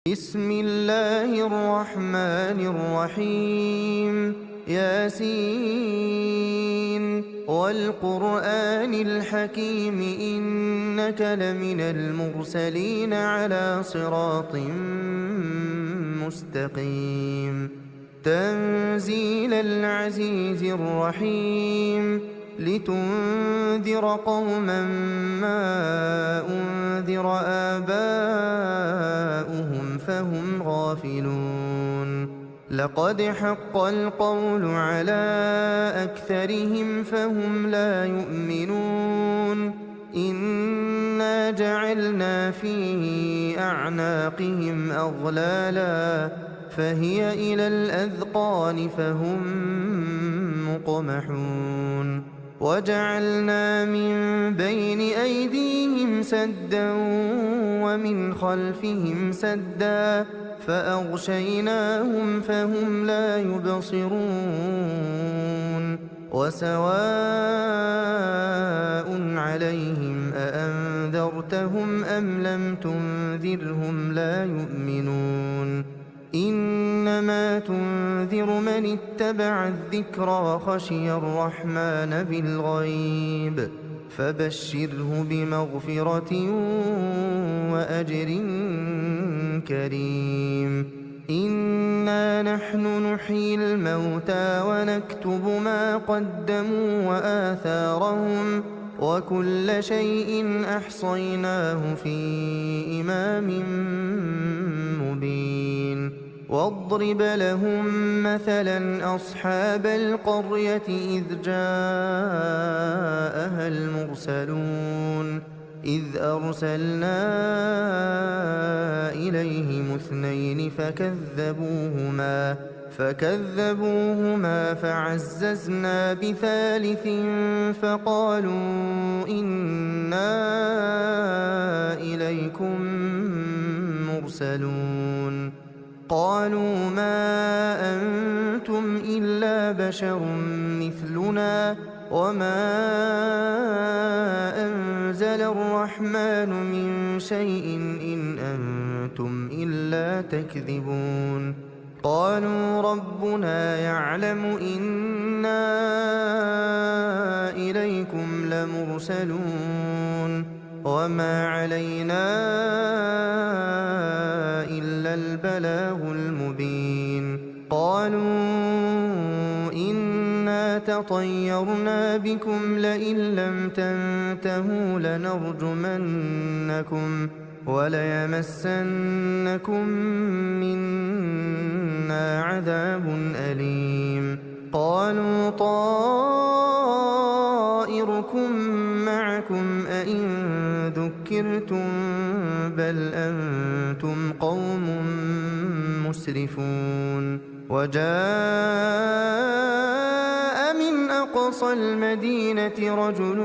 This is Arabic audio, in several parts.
بسم الله الرحمن الرحيم ياسين والقرآن الحكيم إنك لمن المرسلين على صراط مستقيم تنزيل العزيز الرحيم لتنذر قوما ما أنذر آباؤهم فهم غافلون لقد حق القول على أكثرهم فهم لا يؤمنون إنا جعلنا في أعناقهم أغلالا فهي إلى الأذقان فهم مقمحون وجعلنا من بين أيديهم سدا ومن خلفهم سدا فأغشيناهم فهم لا يبصرون وسواء عليهم أأنذرتهم أم لم تنذرهم لا يؤمنون إنما تنذر من اتبع الذكر وخشي الرحمن بالغيب فبشره بمغفرة وأجر كريم إنا نحن نحيي الموتى ونكتب ما قدموا وآثارهم وكل شيء أحصيناه في إمام مبين واضرب لهم مثلا أصحاب القرية إذ جاءها المرسلون إذ أرسلنا إليهم اثنين فكذبوهما فعززنا بثالث فقالوا إنا إليكم مرسلون قالوا ما أنتم إلا بشر مثلنا وما أنزل الرحمن من شيء إن أنتم إلا تكذبون قالوا ربنا يعلم إنا إليكم لمرسلون وما علينا إلا البلاغ المبين قالوا إنا تطيرنا بكم لئن لم تنتهوا لنرجمنكم وليمسنكم منا عذاب أليم قالوا طائركم معكم أئن ذكرتم بل أنتم قوم مسرفون وجاء من أقصى المدينة رجل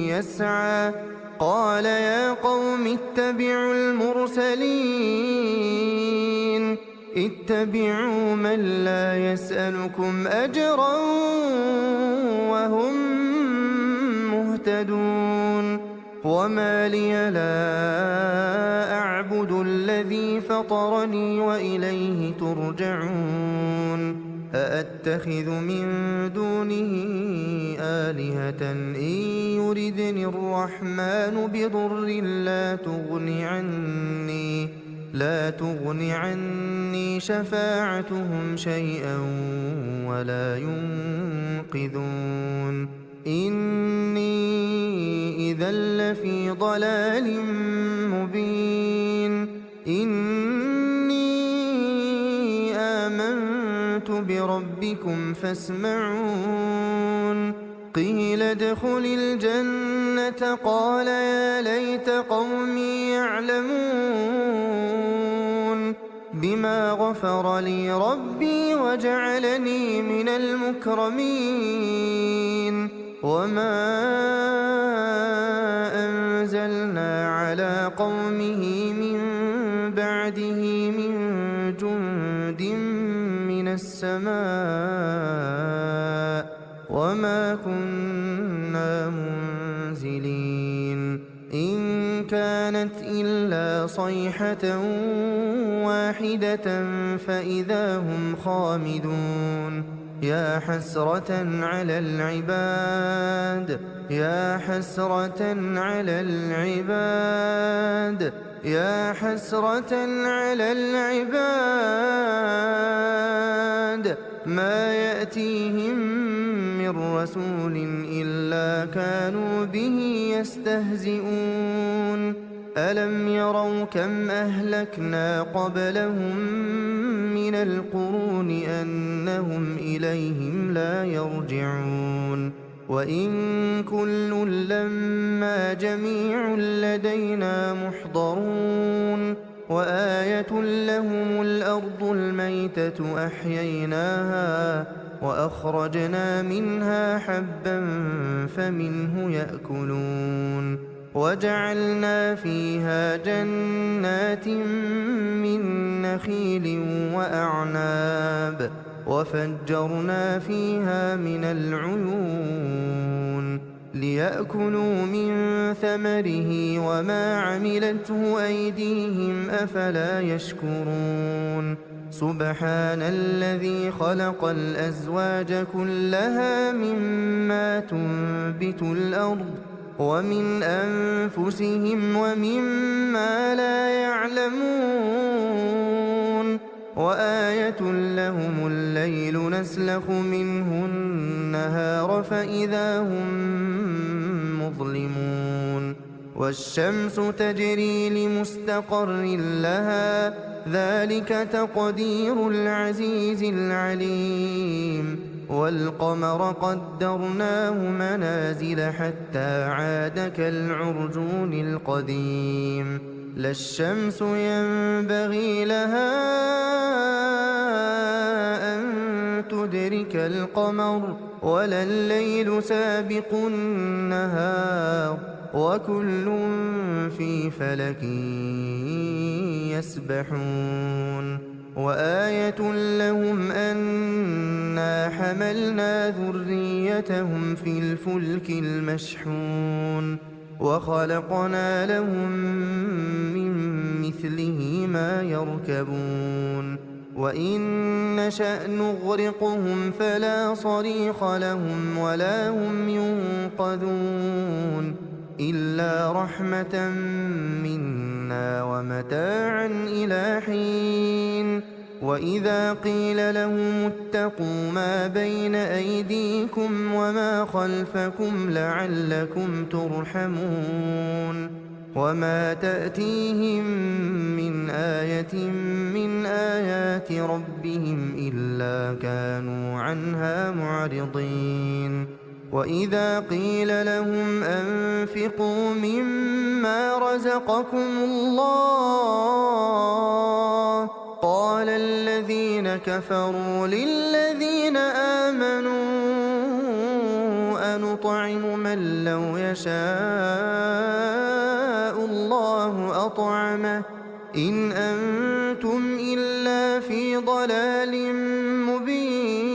يسعى قال يا قوم اتبعوا المرسلين اتبعوا من لا يسألكم أجرا وهم مهتدون وما لي لا أعبد الذي فطرني وإليه ترجعون أأتخذ من دونه آلهة إن يردني الرحمن بضر لا تغن عني شفاعتهم شيئا ولا ينقذون إني إذا لفي ضلال مبين إني آمنت بربكم فاسمعون قيل ادخل الجنة قال يا ليت قومي يعلمون بما غفر لي ربي وجعلني من المكرمين وما أنزلنا على قومه من بعده من جند من السماء وما كنا منزلين إن كانت إلا صيحة واحدة فإذا هم خامدون يا حسرة على العباد يا حسرة على العباد يا حسرة على العباد ما يأتيهم من رسول إلا كانوا به يستهزئون ألم يروا كم أهلكنا قبلهم من القرون أنهم إليهم لا يرجعون وإن كل لما جميع لدينا محضرون وآية لهم الأرض الميتة أحييناها وأخرجنا منها حبا فمنه يأكلون وجعلنا فيها جنات من نخيل وأعناب وفجرنا فيها من العيون ليأكلوا من ثمره وما عملته أيديهم أفلا يشكرون سبحان الذي خلق الأزواج كلها مما تنبت الأرض ومن أنفسهم ومما لا يعلمون وآية لهم الليل نسلخ منه النهار فإذا هم مظلمون والشمس تجري لمستقر لها ذلك تقدير العزيز العليم والقمر قدرناه منازل حتى عاد كالعرجون القديم لا الشمس ينبغي لها أن تدرك القمر ولا الليل سابق النهار وكل في فلك يسبحون وآية لهم أنا حملنا ذريتهم في الفلك المشحون وخلقنا لهم من مثله ما يركبون وإن نشأ نغرقهم فلا صريخ لهم ولا هم ينقذون إلا رحمة منا ومتاعا إلى حين وإذا قيل لهم اتقوا ما بين أيديكم وما خلفكم لعلكم ترحمون وما تأتيهم من آية من آيات ربهم إلا كانوا عنها معرضين وإذا قيل لهم أنفقوا مما رزقكم الله قال الذين كفروا للذين آمنوا أنطعم من لو يشاء الله أطعمه إن أنتم إلا في ضلال مبين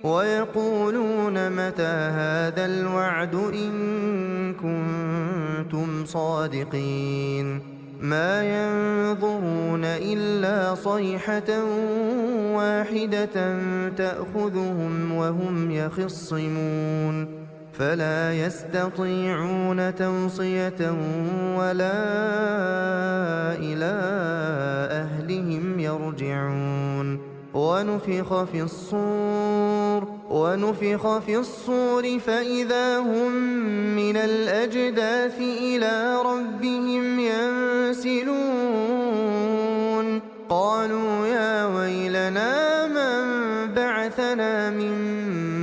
ويقولون متى هذا الوعد إن كنتم صادقين ما ينظرون إلا صيحة واحدة تأخذهم وهم يخصمون فلا يستطيعون توصية ولا إلى أهلهم يرجعون ونفخ في الصور فإذا هم من الأجداث إلى ربهم ينسلون قالوا يا ويلنا من بعثنا من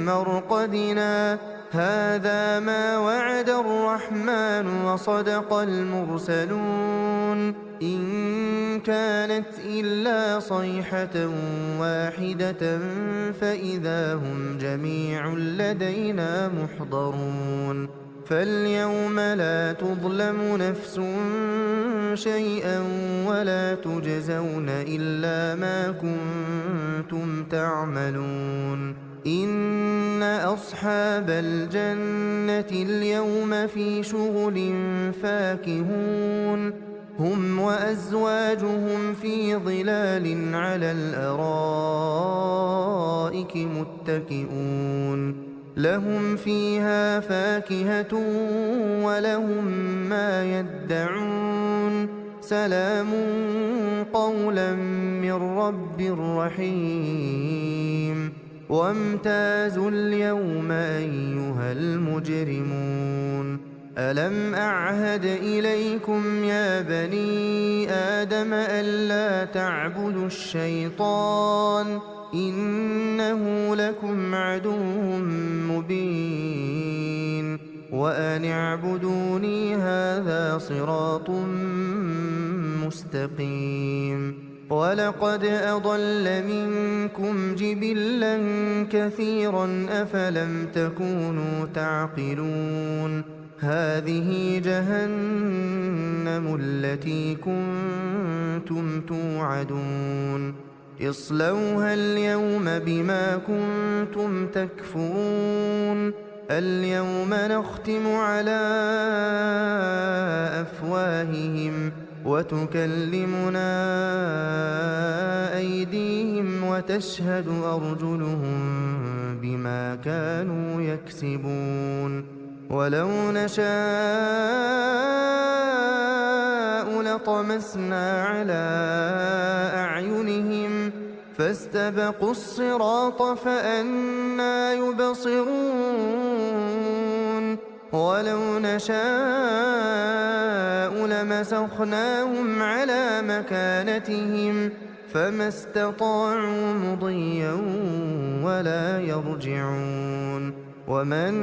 مرقدنا هذا ما وعد الرحمن وصدق المرسلون إن كانت إلا صيحة واحدة فإذا هم جميع لدينا محضرون فاليوم لا تظلم نفس شيئا ولا تجزون إلا ما كنتم تعملون إن أصحاب الجنة اليوم في شغل فاكهون هم وأزواجهم في ظلال على الأرائك متكئون لهم فيها فاكهة ولهم ما يدعون سلام قولا من رب رحيم وامتازوا اليوم أيها المجرمون ألم أعهد إليكم يا بني آدم ألا تعبدوا الشيطان إنه لكم عدو مبين وأن اعبدوني هذا صراط مستقيم ولقد أضل منكم جبلا كثيرا أفلم تكونوا تعقلون هذه جهنم التي كنتم توعدون اصلوها اليوم بما كنتم تكفرون اليوم نختم على أفواههم وتكلمنا أيديهم وتشهد أرجلهم بما كانوا يكسبون ولو نشاء لطمسنا على أعينهم فاستبقوا الصراط فأنى يبصرون ولو نشاء لمسخناهم على مكانتهم فما استطاعوا مضيا ولا يرجعون ومن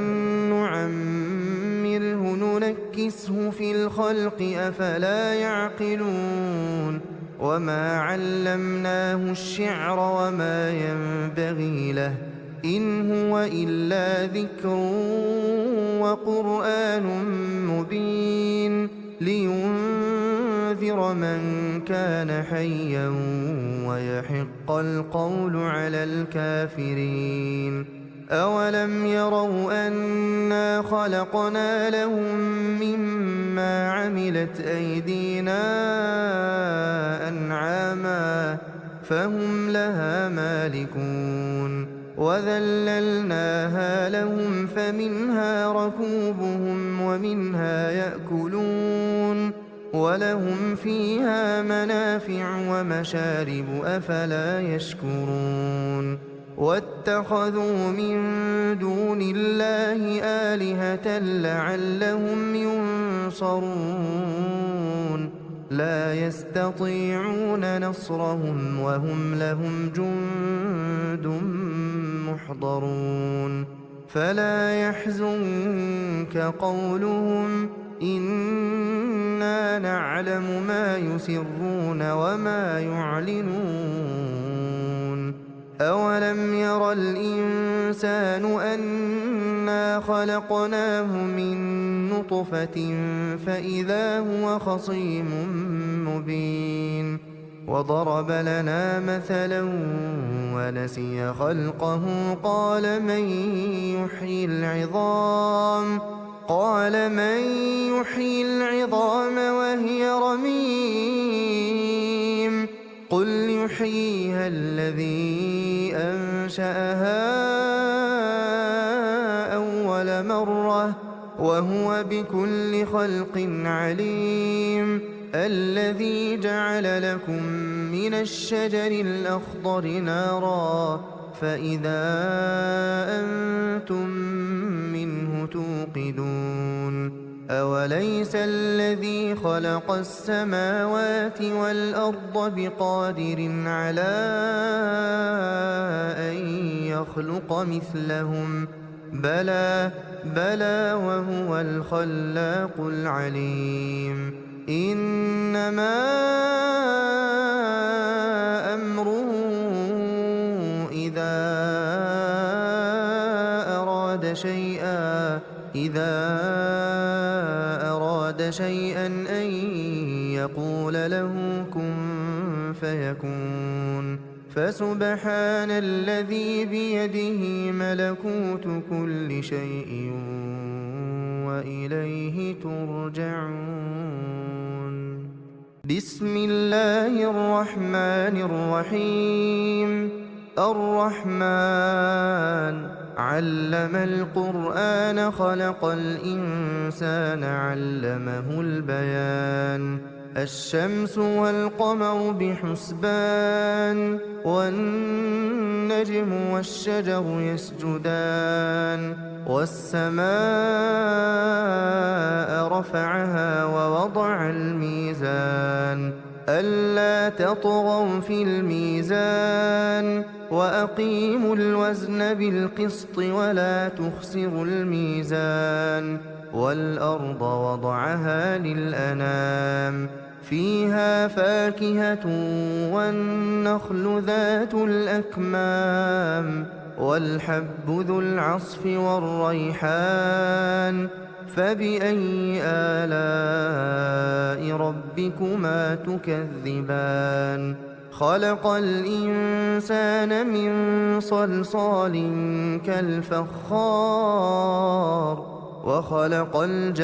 نعمره ننكسه في الخلق أفلا يعقلون وما علمناه الشعر وما ينبغي له إن هو إلا ذكر وقرآن مبين لينذر من كان حيا ويحق القول على الكافرين أولم يروا أنا خلقنا لهم مما عملت أيدينا أنعاما فهم لها مالكون وذللناها لهم فمنها ركوبهم ومنها يأكلون ولهم فيها منافع ومشارب أفلا يشكرون واتخذوا من دون الله آلهة لعلهم ينصرون لا يستطيعون نصرهم وهم لهم جند محضرون فلا يحزنك قولهم إنا نعلم ما يسرون وما يعلنون أولم ير الإنسان أنا خلقناه من نطفة فإذا هو خصيم مبين وضرب لنا مثلا ونسي خلقه قال من يحيي العظام وهي رميم قل يحييها الذي أنشأها أول مرة وهو بكل خلق عليم الذي جعل لكم من الشجر الأخضر نارا فإذا أنتم منه توقدون أوليس الذي خلق السماوات والأرض بقادر على أن يخلق مثلهم بلى وهو الخلاق العليم إنما أمره إذا أراد شيئا أن يقول له كن فيكون فسبحان الذي بيده ملكوت كل شيء وإليه ترجعون. بسم الله الرحمن الرحيم الرحمن علم القرآن خلق الإنسان علمه البيان الشمس والقمر بحسبان والنجم والشجر يسجدان والسماء رفعها ووضع الميزان ألا تطغوا في الميزان وأقيموا الوزن بالقسط ولا تخسروا الميزان والأرض وضعها للأنام فيها فاكهة والنخل ذات الأكمام والحب ذو العصف والريحان فبأي آلاء ربكما تكذبان خلق الإنسان من صلصال كالفخار وخلق الجان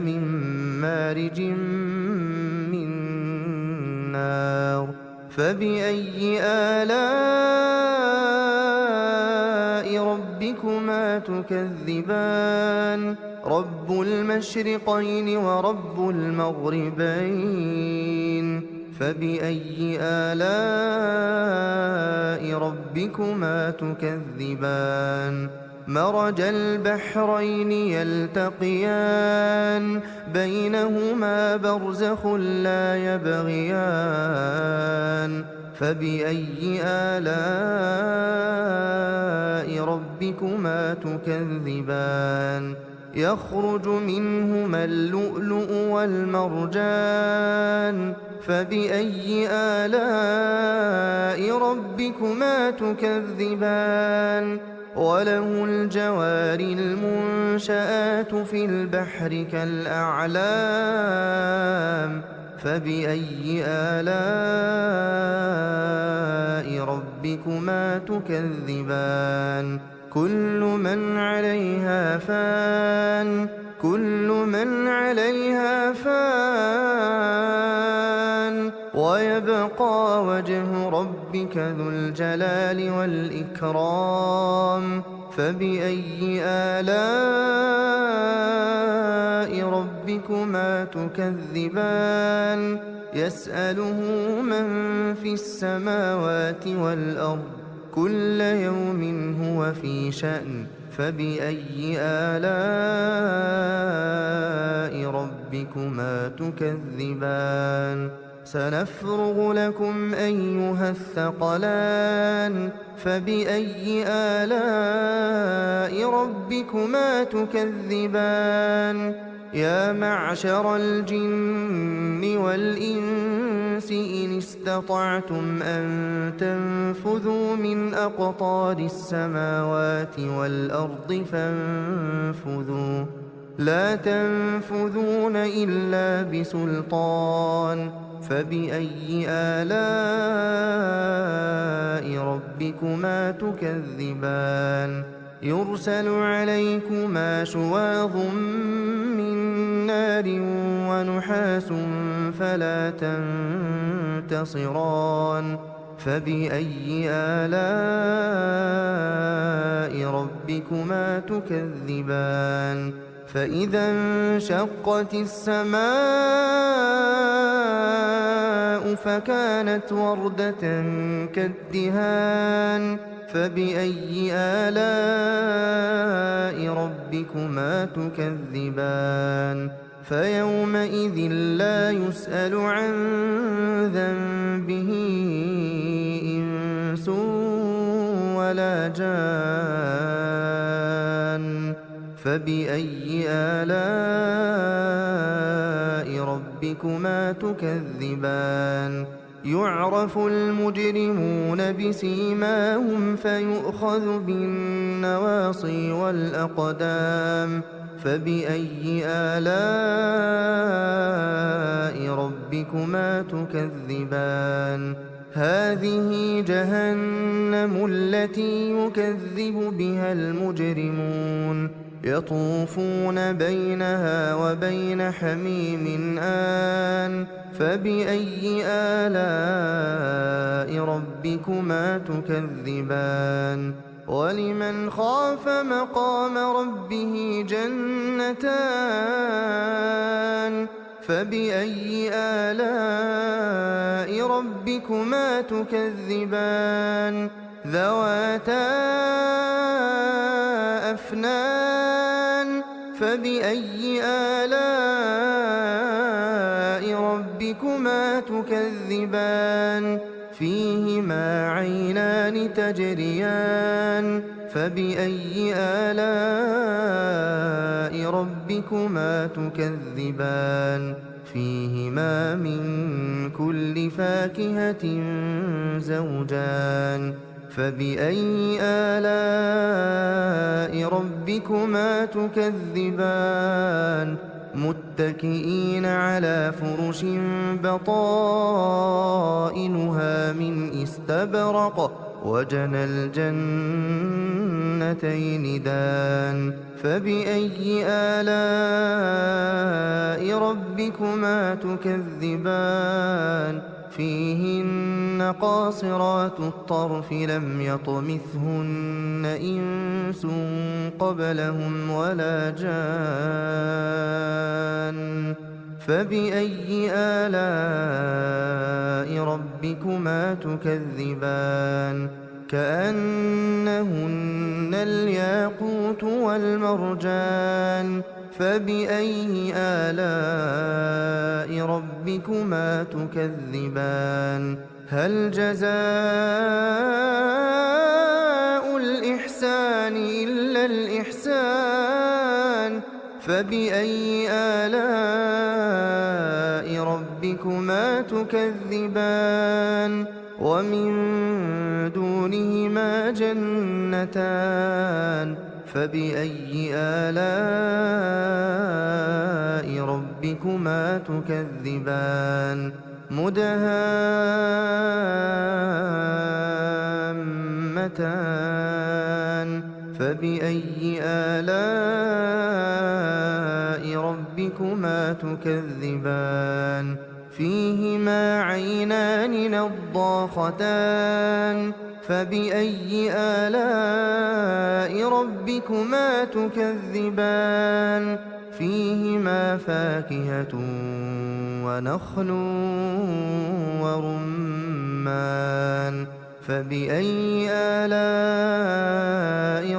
من مارج من نار فبأي آلاء ربكما تكذبان رب المشرقين ورب المغربين فبأي آلاء ربكما تكذبان مرج البحرين يلتقيان بينهما برزخ لا يبغيان فبأي آلاء ربكما تكذبان يخرج منهما اللؤلؤ والمرجان فبأي آلاء ربكما تكذبان وله الجوار المنشآت في البحر كالأعلام فبأي آلاء ربكما تكذبان كل من عليها فان كل من عليها فان ويبقى وجه ربك ذو الجلال والإكرام فبأي آلاء ربكما تكذبان يسأله من في السماوات والأرض كل يوم هو في شأن فبأي آلاء ربكما تكذبان سنفرغ لكم أيها الثقلان فبأي آلاء ربكما تكذبان يا معشر الجن والإنس إن استطعتم أن تنفذوا من أقطار السماوات والأرض فانفذوا لا تنفذون إلا بسلطان فبأي آلاء ربكما تكذبان يرسل عليكما شواظ من نار ونحاس فلا تنتصران فبأي آلاء ربكما تكذبان فإذا انشقت السماء فكانت وردة كالدهان فبأي آلاء ربكما تكذبان فيومئذ لا يسأل عن ذنبه إنس ولا جان فبأي آلاء ربكما تكذبان يعرف المجرمون بسيماهم فيؤخذ بالنواصي والأقدام فبأي آلاء ربكما تكذبان هذه جهنم التي يكذب بها المجرمون يطوفون بينها وبين حميم آن فبأي آلاء ربكما تكذبان ولمن خاف مقام ربه جنتان فبأي آلاء ربكما تكذبان ذواتا أفنان فبأي آلاء ربكما تكذبان فيهما عينان تجريان فبأي آلاء ربكما تكذبان فيهما من كل فاكهة زوجان فبأي آلاء ربكما تكذبان متكئين على فرش بطائنها من استبرق وجنى الجنتين دان فبأي آلاء ربكما تكذبان فيهن قاصرات الطرف لم يطمثهن إنس قبلهم ولا جان فبأي آلاء ربكما تكذبان كأنهن الياقوت والمرجان فبأي آلاء ربكما تكذبان هل جزاء الإحسان إلا الإحسان فبأي آلاء ربكما تكذبان ومن دونهما جنتان فبأي آلاء ربكما تكذبان مدهامتان فبأي آلاء ربكما تكذبان فيهما عينان نضاختان فبأي آلاء ربكما تكذبان فيهما فاكهة ونخل ورمان فبأي آلاء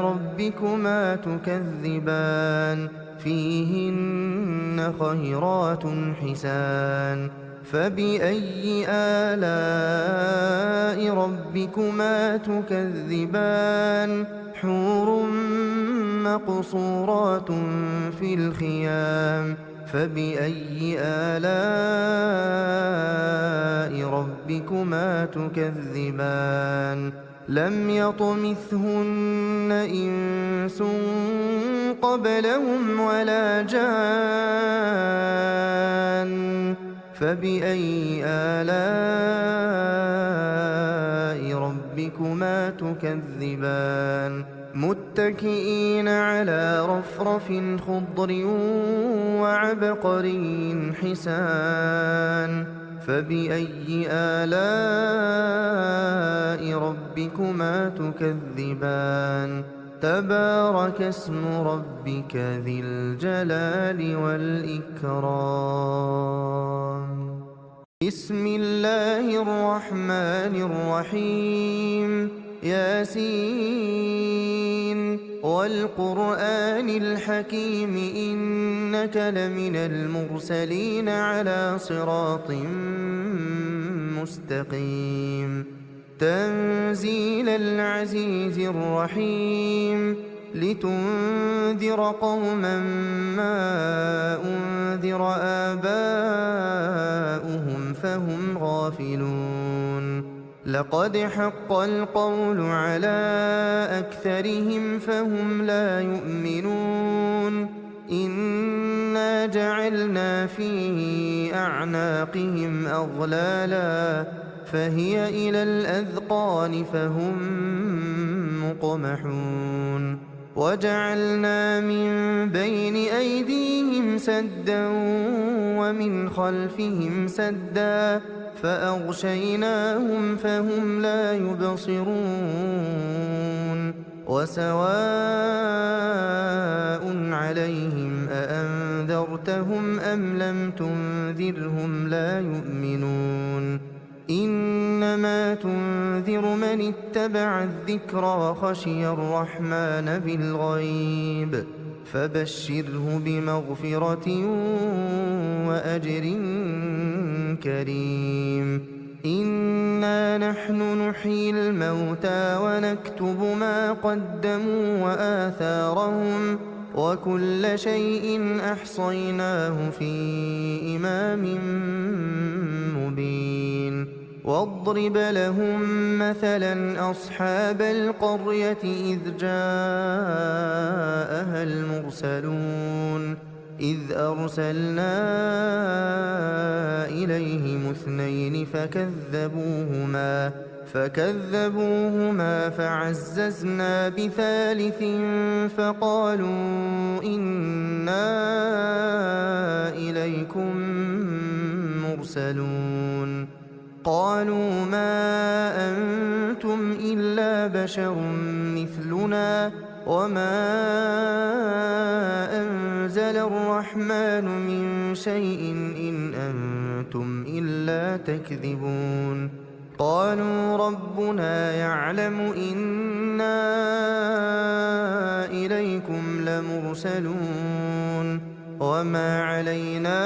ربكما تكذبان فيهن خيرات حسان فبأي آلاء ربكما تكذبان حور مقصورات في الخيام فبأي آلاء ربكما تكذبان لم يطمثهن إنس قبلهم ولا جان فبأي آلاء ربكما تكذبان متكئين على رفرف خضر وعبقري حسان فبأي آلاء ربكما تكذبان تبارك اسم ربك ذي الجلال والإكرام بسم الله الرحمن الرحيم ياسين والقرآن الحكيم إنك لمن المرسلين على صراط مستقيم تنزيل العزيز الرحيم لتنذر قوما ما أنذر آباؤهم فهم غافلون لقد حق القول على أكثرهم فهم لا يؤمنون إنا جعلنا في أعناقهم أغلالا فهي إلى الأذقان فهم مقمحون وجعلنا من بين أيديهم سدا ومن خلفهم سدا فأغشيناهم فهم لا يبصرون وسواء عليهم أأنذرتهم أم لم تنذرهم لا يؤمنون إنما تنذر من اتبع الذكر وخشي الرحمن بالغيب فبشره بمغفرة وأجر كريم إنا نحن نحيي الموتى ونكتب ما قدموا وآثارهم وكل شيء أحصيناه في إمام مبين واضرب لهم مثلا أصحاب القرية إذ جاءها المرسلون إذ أرسلنا إليهم اثنين فكذبوهما فعززنا بثالث فقالوا إنا إليكم مرسلون قالوا ما أنتم إلا بشر مثلنا وما أنزل الرحمن من شيء إن أنتم إلا تكذبون قالوا ربنا يعلم إنا إليكم لمرسلون وما علينا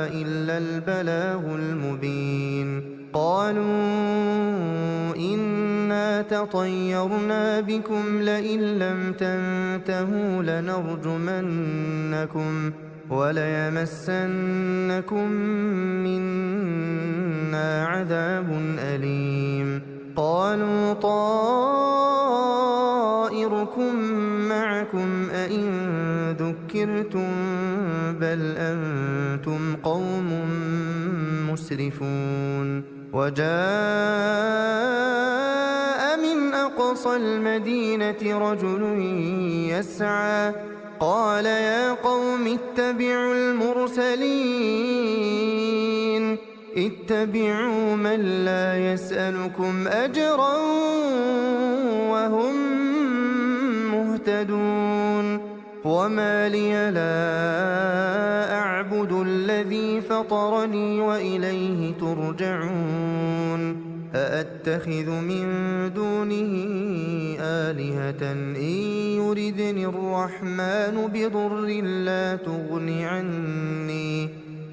إلا البلاغ المبين قالوا إنا تطيرنا بكم لئن لم تنتهوا لنرجمنكم وليمسنكم منا عذاب أليم قالوا طائركم معكم أئن ذكرتم بل أنتم قوم مسرفون وجاء من أقصى المدينة رجل يسعى قال يا قوم اتبعوا المرسلين اتبعوا من لا يسألكم أجرا وهم مهتدون وما لي لا أعبد الذي فطرني وإليه ترجعون أأتخذ من دونه آلهة إن يردني الرحمن بضر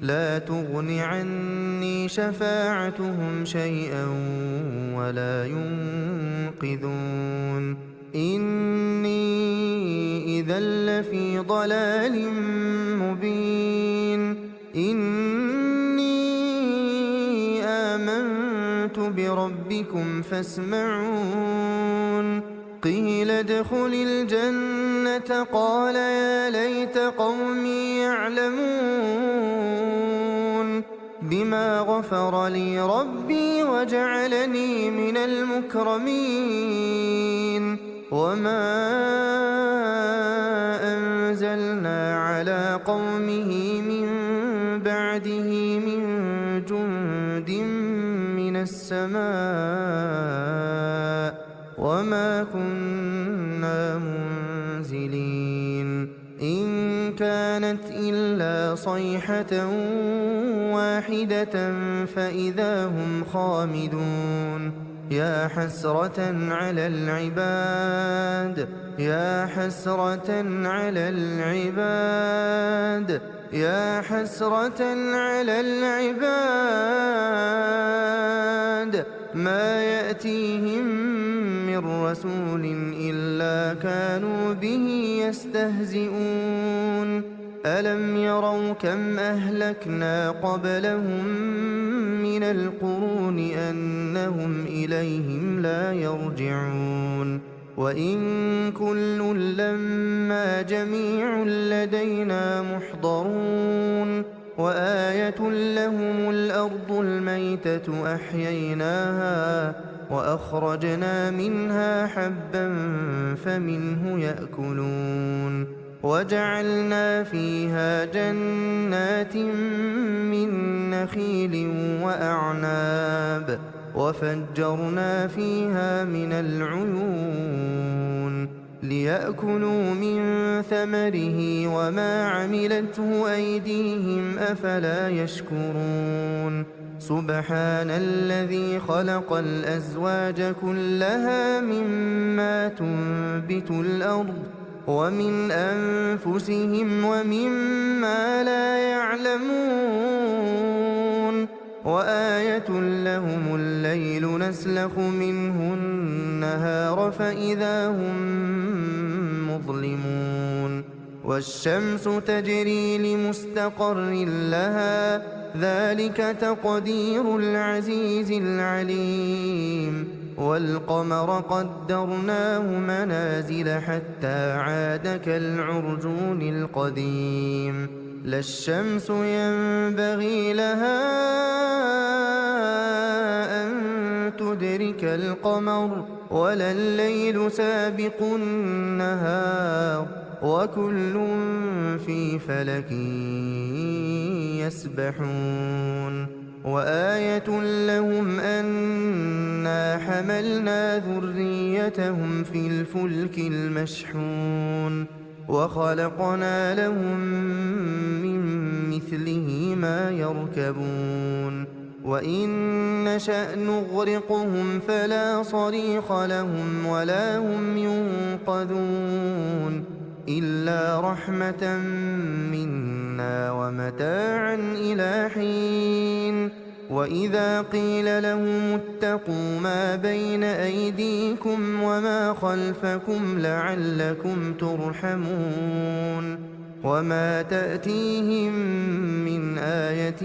لا تغن عني شفاعتهم شيئا ولا ينقذون إني إذا لفي ضلال مبين إني آمنت بربكم فاسمعون قيل ادخل الجنة قال يا ليت قومي يعلمون بما غفر لي ربي وجعلني من المكرمين وما أنزلنا على قومه من بعده من جند من السماء وما كنا منزلين إن كانت إلا صيحة واحدة فإذا هم خامدون يا حسرة على العباد يا حسرة على العباد يا حسرة على العباد ما يأتيهم من رسول إلا كانوا به يستهزئون ألم يروا كم أهلكنا قبلهم من القرون أنهم إليهم لا يرجعون وإن كل لما جميع لدينا محضرون وآية لهم الأرض الميتة وأخرجنا منها حبا فمنه يأكلون وجعلنا فيها جنات من نخيل وأعناب وفجرنا فيها من العيون ليأكلوا من ثمره وما عملته أيديهم أفلا يشكرون سبحان الذي خلق الأزواج كلها مما تنبت الأرض ومن أنفسهم ومما لا يعلمون وآية لهم الليل نسلخ منه النهار فإذا هم مظلمون والشمس تجري لمستقر لها ذلك تقدير العزيز العليم والقمر قدرناه منازل حتى عاد كالعرجون القديم لا الشمس ينبغي لها أن تدرك القمر ولا الليل سابق النهار وكل في فلك يسبحون وآية لهم أنا حملنا ذريتهم في الفلك المشحون وخلقنا لهم من مثله ما يركبون وإن نشأ نغرقهم فلا صريخ لهم ولا هم ينقذون إلا رحمة منا ومتاعا إلى حين وإذا قيل لهم اتقوا ما بين أيديكم وما خلفكم لعلكم ترحمون وما تأتيهم من آية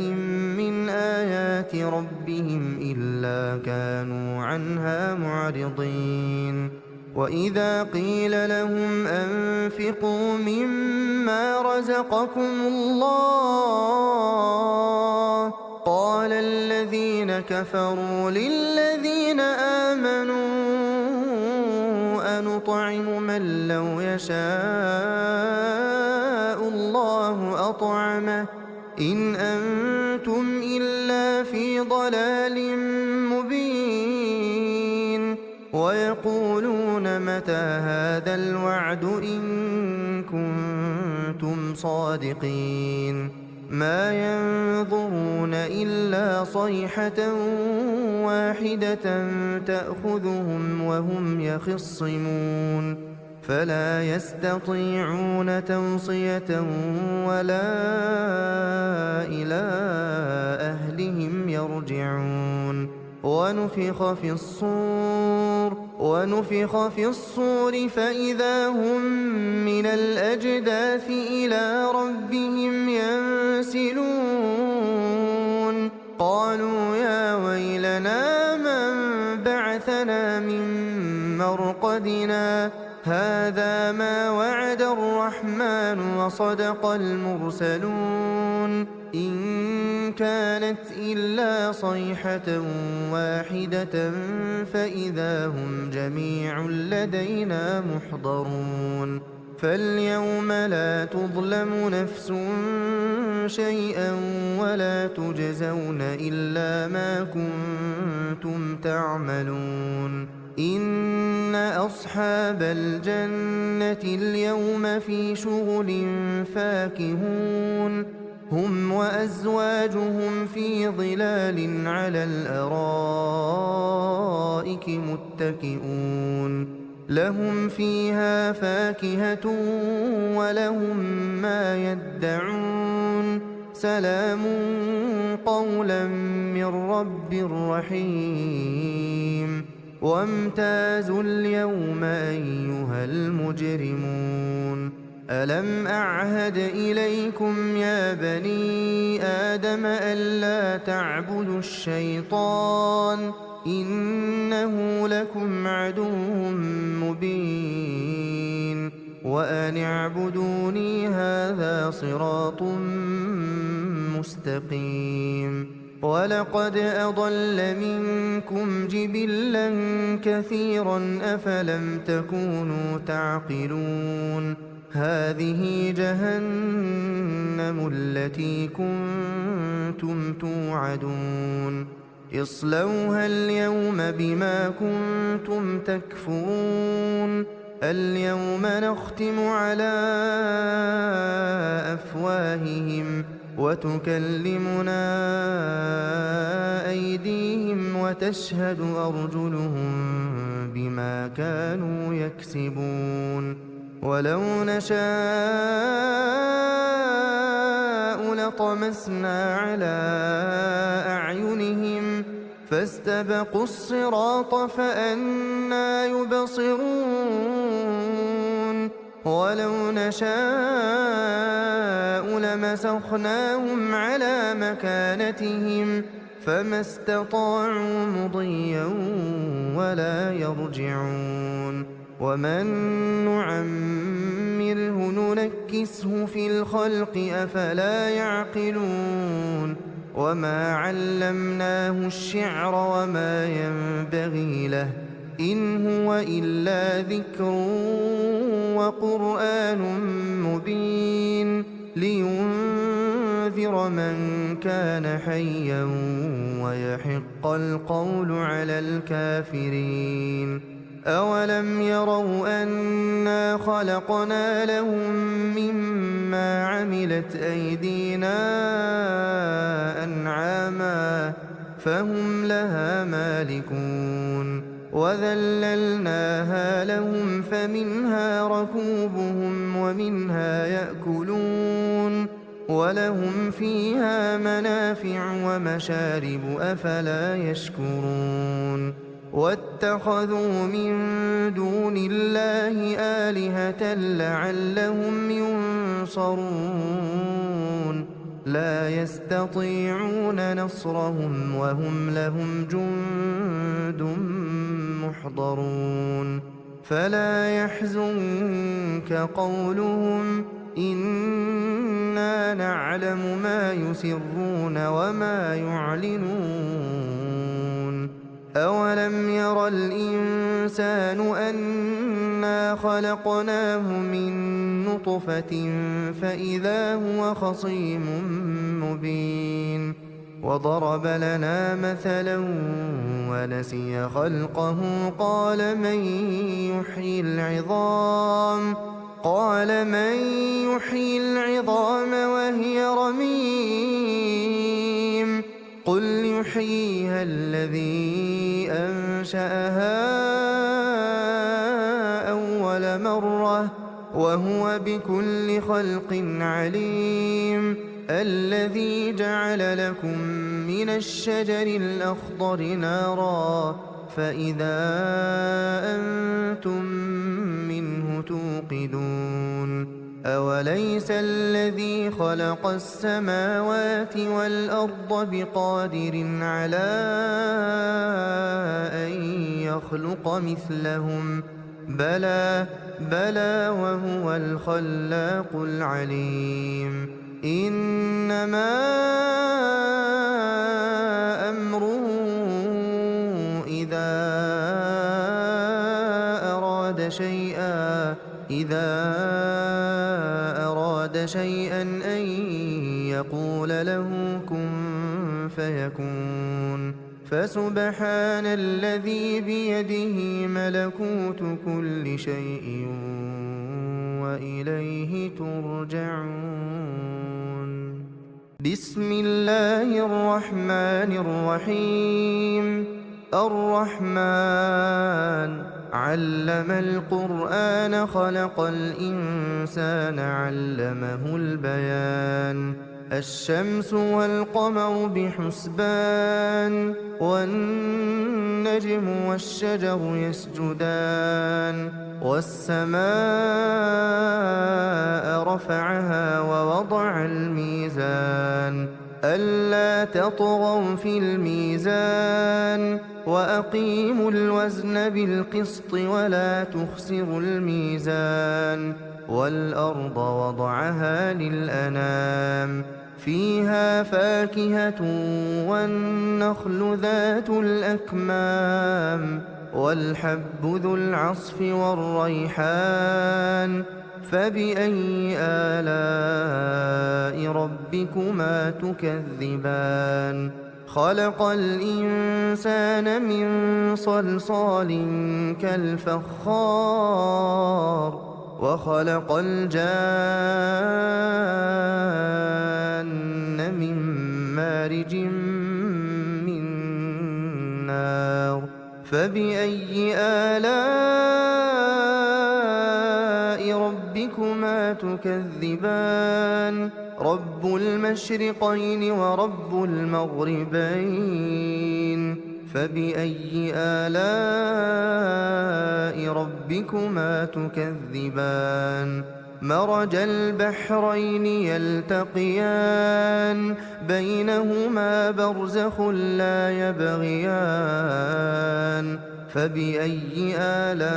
من آيات ربهم إلا كانوا عنها معرضين وإذا قيل لهم أنفقوا مما رزقكم الله قال الذين كفروا للذين آمنوا أنطعم من لو يشاء الله أطعمه إن أنتم إلا في ضلال مبين ويقولون متى هذا الوعد إن كنتم صادقين ما ينظرون إلا صيحة واحدة تأخذهم وهم يخصمون فلا يستطيعون توصية ولا إلى أهلهم يرجعون ونفخ في الصور فإذا هم من الأجداث إلى ربهم ينسلون قالوا يا ويلنا من بعثنا من مرقدنا هذا ما وعد الرحمن وصدق المرسلون إن كانت إلا صيحة واحدة فإذا هم جميع لدينا محضرون فاليوم لا تظلم نفس شيئا ولا تجزون إلا ما كنتم تعملون إن أصحاب الجنة اليوم في شغل فاكهون هم وأزواجهم في ظلال على الأرائك متكئون لهم فيها فاكهة ولهم ما يدعون سلام قولا من رب رحيم وامتازوا اليوم أيها المجرمون ألم أعهد إليكم يا بني آدم ألا تعبدوا الشيطان إنه لكم عدو مبين وأن اعبدوني هذا صراط مستقيم ولقد أضل منكم جبلا كثيرا أفلم تكونوا تعقلون هذه جهنم التي كنتم توعدون اصلوها اليوم بما كنتم تكفرون اليوم نختم على أفواههم وتكلمنا أيديهم وتشهد أرجلهم بما كانوا يكسبون ولو نشاء لطمسنا على أعينهم فاستبقوا الصراط فأنى يبصرون ولو نشاء لمسخناهم على مكانتهم فما استطاعوا مضيا ولا يرجعون ومن نعمره ننكسه في الخلق أفلا يعقلون وما علمناه الشعر وما ينبغي له إن هو إلا ذكر وقرآن مبين لينذر من كان حيا ويحق القول على الكافرين أولم يروا أنا خلقنا لهم مما عملت أيدينا أنعاما فهم لها مالكون وذللناها لهم فمنها ركوبهم ومنها يأكلون ولهم فيها منافع ومشارب أفلا يشكرون واتخذوا من دون الله آلهة لعلهم ينصرون لا يستطيعون نصرهم وهم لهم جند محضرون فلا يحزنك قولهم إنا نعلم ما يسرون وما يعلنون أولم ير الإنسان أنا خلقناه من نطفة فإذا هو خصيم مبين وضرب لنا مثلا ونسي خلقه قال من يحيي العظام وهي رميم قل يحييها الذي أنشأها أول مرة وهو بكل خلق عليم الذي جعل لكم من الشجر الأخضر نارا فإذا أنتم منه توقدون أوليس الذي خلق السماوات والأرض بقادر على أن يخلق مثلهم بلى وهو الخلاق العليم إنما أمره إذا أراد شيئا أن يقول له كن فيكون فسبحان الذي بيده ملكوت كل شيء وإليه ترجعون بسم الله الرحمن الرحيم الرحمن علم القرآن خلق الإنسان علمه البيان الشمس والقمر بحسبان والنجم والشجر يسجدان والسماء رفعها ووضع الميزان ألا تطغوا في الميزان وأقيموا الوزن بالقسط ولا تخسروا الميزان والأرض وضعها للأنام فيها فاكهة والنخل ذات الأكمام والحب ذو العصف والريحان فبأي آلاء ربكما تكذبان خلق الإنسان من صلصال كالفخار وخلق الجان من مارج من نار فبأي آلاء ربكما تكذبان رب المشرقين ورب المغربين فبأي آلاء ربكما تكذبان مرج البحرين يلتقيان بينهما برزخ لا يبغيان فبأي آلاء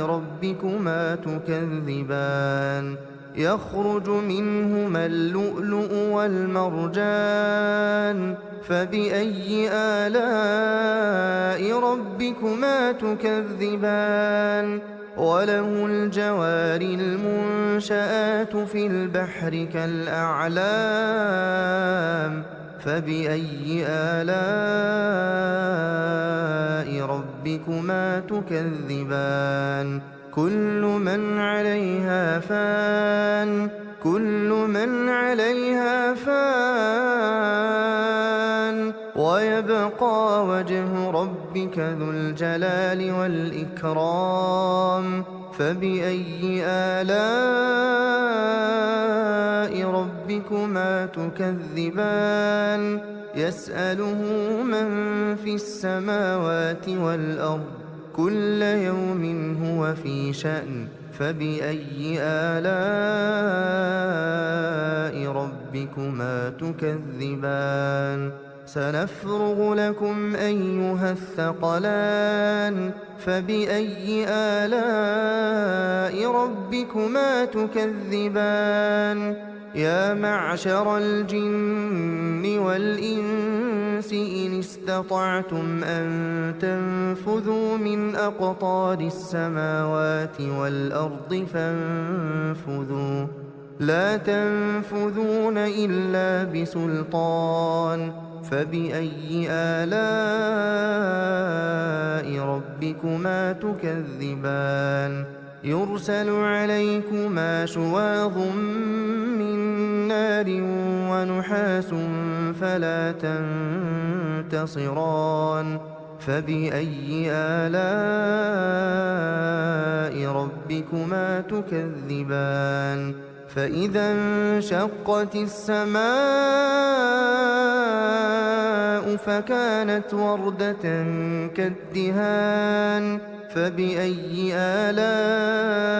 ربكما تكذبان يخرج منهما اللؤلؤ والمرجان فبأي آلاء ربكما تكذبان وله الجوار المنشآت في البحر كالأعلام فبأي آلاء ربكما تكذبان كل من عليها فان ويبقى وجه ربك ذو الجلال والإكرام فبأي آلاء ربكما تكذبان يسأله من في السماوات والأرض كل يوم هو في شأن فبأي آلاء ربكما تكذبان سنفرغ لكم أيها الثقلان فبأي آلاء ربكما تكذبان يا معشر الجن والإنس إن استطعتم أن تنفذوا من أقطار السماوات والأرض فانفذوا لا تنفذون إلا بسلطان فبأي آلاء ربكما تكذبان يرسل عليكما شواظ من نار ونحاس فلا تنتصران فبأي آلاء ربكما تكذبان فإذا انشقت السماء فكانت وردة كالدهان فبأي آلاء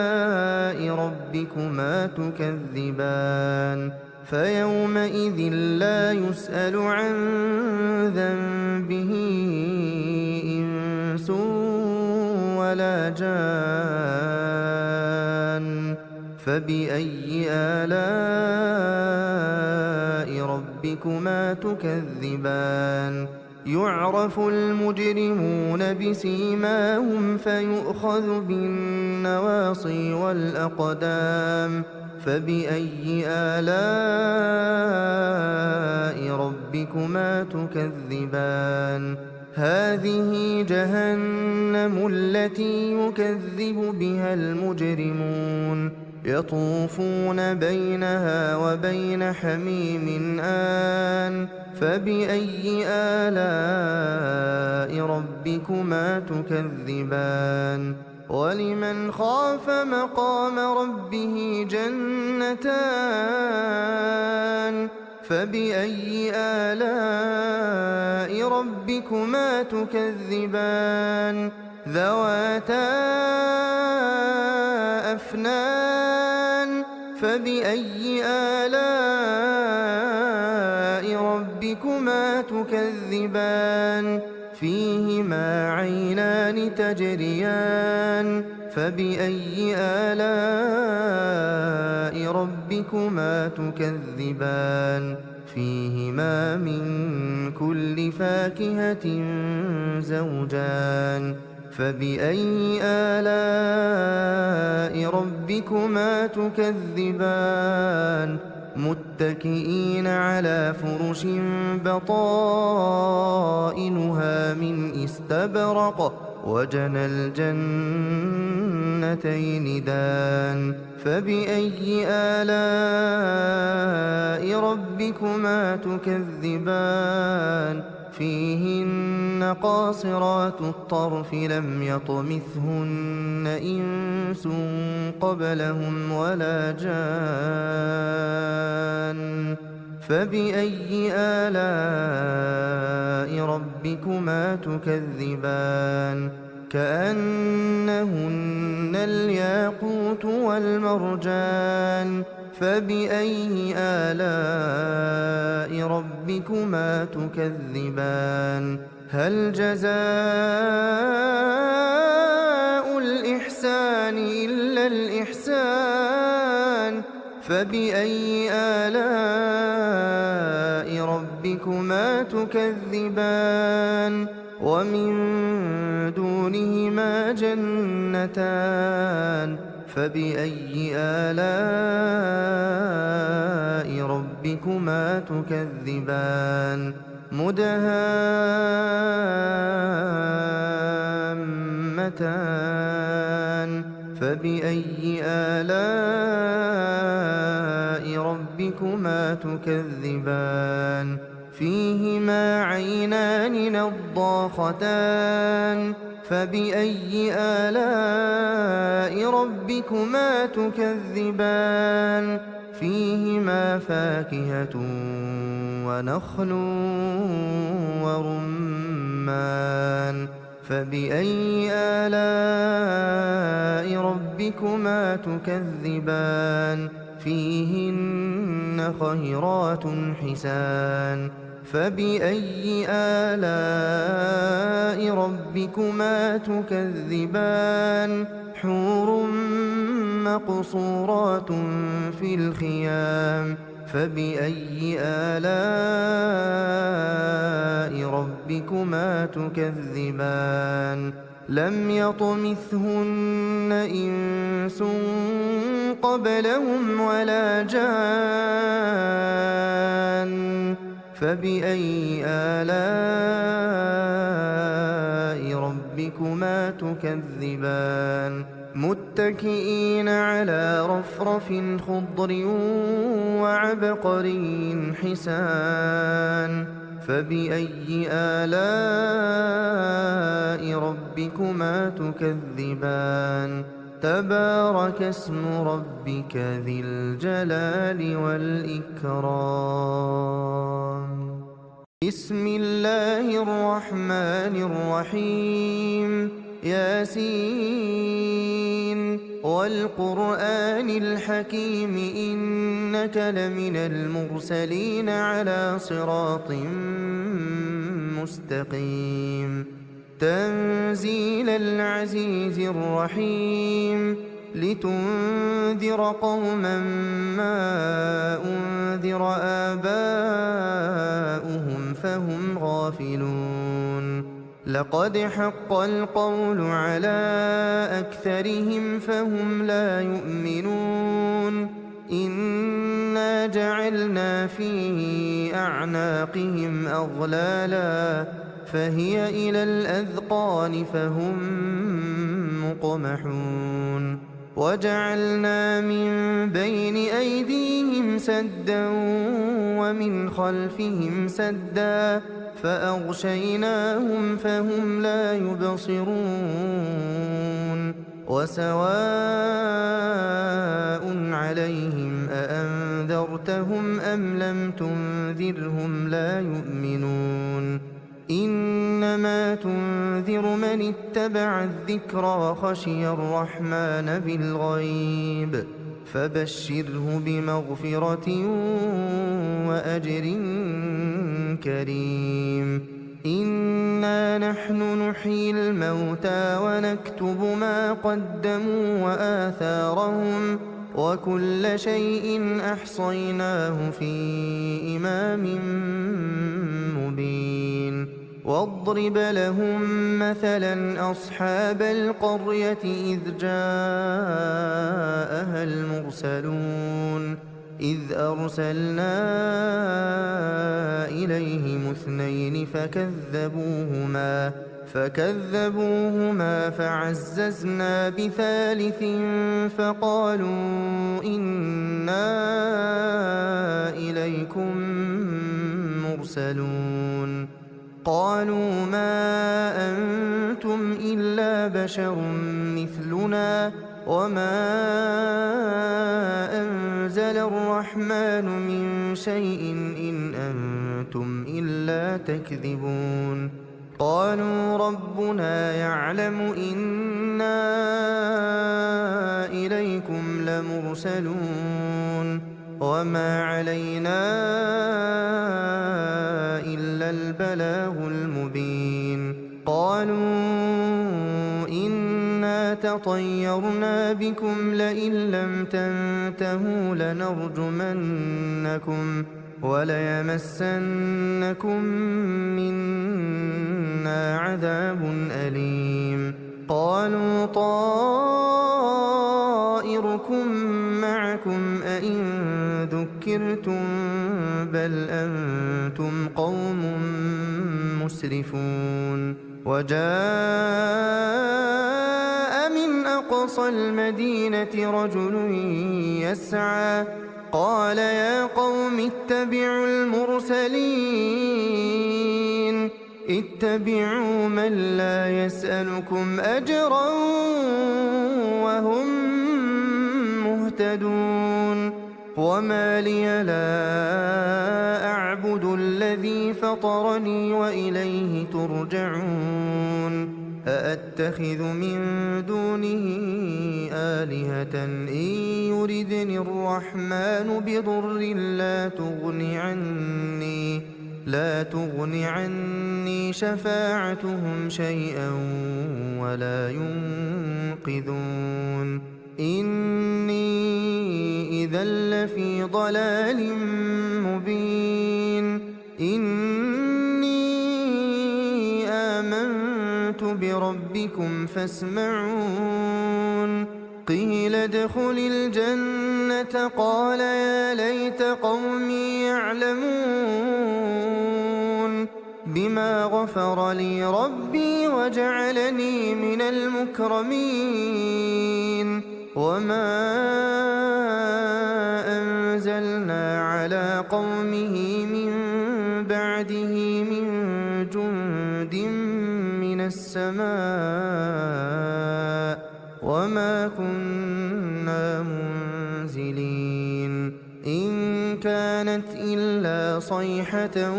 ربكما تكذبان فيومئذ لا يسأل عن ذنبه إنس ولا جان فبأي آلاء ربكما تكذبان يعرف المجرمون بسيماهم فيؤخذ بالنواصي والأقدام فبأي آلاء ربكما تكذبان هذه جهنم التي يكذب بها المجرمون يطوفون بينها وبين حميم آن فبأي آلاء ربكما تكذبان ولمن خاف مقام ربه جنتان فبأي آلاء ربكما تكذبان ذواتا أفنان فبأي آلاء ربكما تكذبان فيهما عينان تجريان فبأي آلاء ربكما تكذبان فيهما من كل فاكهة زوجان فبأي آلاء ربكما تكذبان متكئين على فرش بطائنها من استبرق وجنى الجنتين دان فبأي آلاء ربكما تكذبان فيهن قاصرات الطرف لم يطمثهن إنس قبلهم ولا جان فبأي آلاء ربكما تكذبان كأنهن الياقوت والمرجان فبأي آلاء ربكما تكذبان هل جزاء الإحسان إلا الإحسان فبأي آلاء ربكما تكذبان ومن دونهما جنتان فبأي آلاء ربكما تكذبان مدهامتان فبأي آلاء ربكما تكذبان فيهما عينان نضاختان فبأي آلاء ربكما تكذبان فيهما فاكهة ونخل ورمان فبأي آلاء ربكما تكذبان فيهن خيرات حسان فبأي آلاء ربكما تكذبان حور مقصورات في الخيام فبأي آلاء ربكما تكذبان لم يطمثهن إنس قبلهم ولا جان فبأي آلاء ربكما تكذبان متكئين على رفرف خضر وعبقري حسان فبأي آلاء ربكما تكذبان تبارك اسم ربك ذي الجلال والإكرام بسم الله الرحمن الرحيم ياسين والقرآن الحكيم إنك لمن المرسلين على صراط مستقيم تنزيل العزيز الرحيم لتنذر قوما ما أنذر آباؤهم فهم غافلون لقد حق القول على أكثرهم فهم لا يؤمنون إنا جعلنا في أعناقهم أغلالا فهي إلى الأذقان فهم مقمحون وجعلنا من بين أيديهم سدا ومن خلفهم سدا فأغشيناهم فهم لا يبصرون وسواء عليهم أأنذرتهم أم لم تنذرهم لا يؤمنون إنما تنذر من اتبع الذكر وخشي الرحمن بالغيب فبشره بمغفرة وأجر كريم إنا نحن نحيي الموتى ونكتب ما قدموا وآثارهم وكل شيء أحصيناه في إمام مبين واضرب لهم مثلا أصحاب القرية إذ جاءها المرسلون إذ أرسلنا إليهم اثنين فكذبوهما فعززنا بثالث فقالوا إنا إليكم مرسلون قالوا ما أنتم إلا بشر مثلنا وما أنزل الرحمن من شيء إن أنتم إلا تكذبون قالوا ربنا يعلم إنا إليكم لمرسلون وما علينا إلا البلاغ المبين قالوا إنا تطيرنا بكم لئن لم تنتهوا لنرجمنكم وليمسنكم منا عذاب أليم قالوا طائركم معكم أئن ذكرتم بل أنتم قوم مسرفون وجاء من أقصى المدينة رجل يسعى قال يا قوم اتبعوا المرسلين اتبعوا من لا يسألكم أجرا وهم مهتدون وما لي لا أعبد الذي فطرني وإليه ترجعون أأتخذ من دونه آلهة إن يردني الرحمن بضر لا تغن عني شفاعتهم شيئا ولا ينقذون إني إذا لفي ضلال مبين إني آمنت بربكم فاسمعون قيل ادخل الجنة قال يا ليت قومي يعلمون بما غفر لي ربي وجعلني من المكرمين وما أنزلنا على قومه من بعده من جند من السماء وما كنا منزلين إن كانت إلا صيحة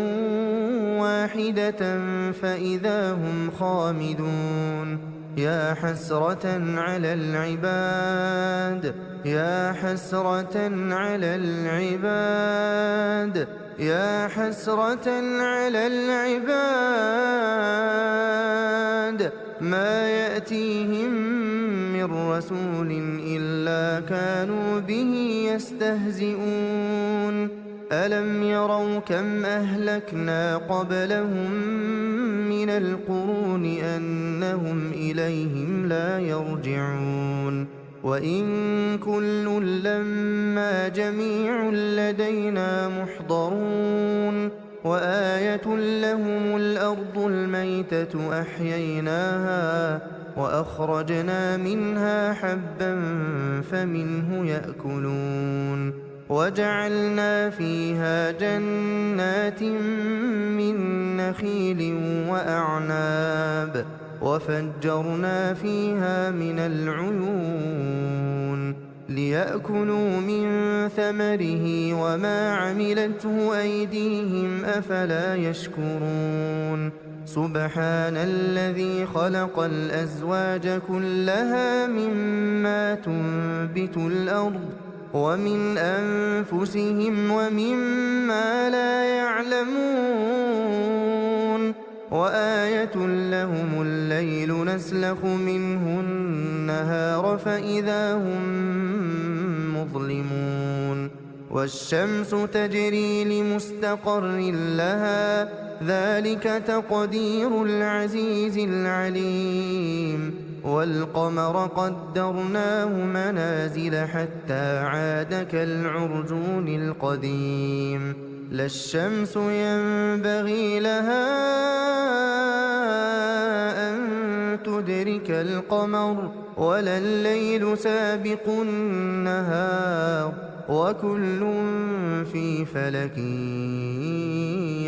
واحدة فإذا هم خامدون يا حسرة على العباد يا حسرة على العباد يا حسرة على العباد ما يأتيهم من رسول إلا كانوا به يستهزئون ألم يروا كم أهلكنا قبلهم من القرون أنهم إليهم لا يرجعون وإن كل لما جميع لدينا محضرون وآية لهم الأرض الميتة أحييناها وأخرجنا منها حبا فمنه يأكلون وجعلنا فيها جنات من نخيل وأعناب وفجرنا فيها من العيون ليأكلوا من ثمره وما عملته أيديهم أفلا يشكرون سبحان الذي خلق الأزواج كلها مما تنبت الأرض ومن أنفسهم ومما لا يعلمون وآية لهم الليل نسلخ منه النهار فإذا هم مظلمون والشمس تجري لمستقر لها ذلك تقدير العزيز العليم والقمر قدرناه منازل حتى عاد كالعرجون القديم لا الشمس ينبغي لها أن تدرك القمر ولا الليل سابق النهار وكل في فلك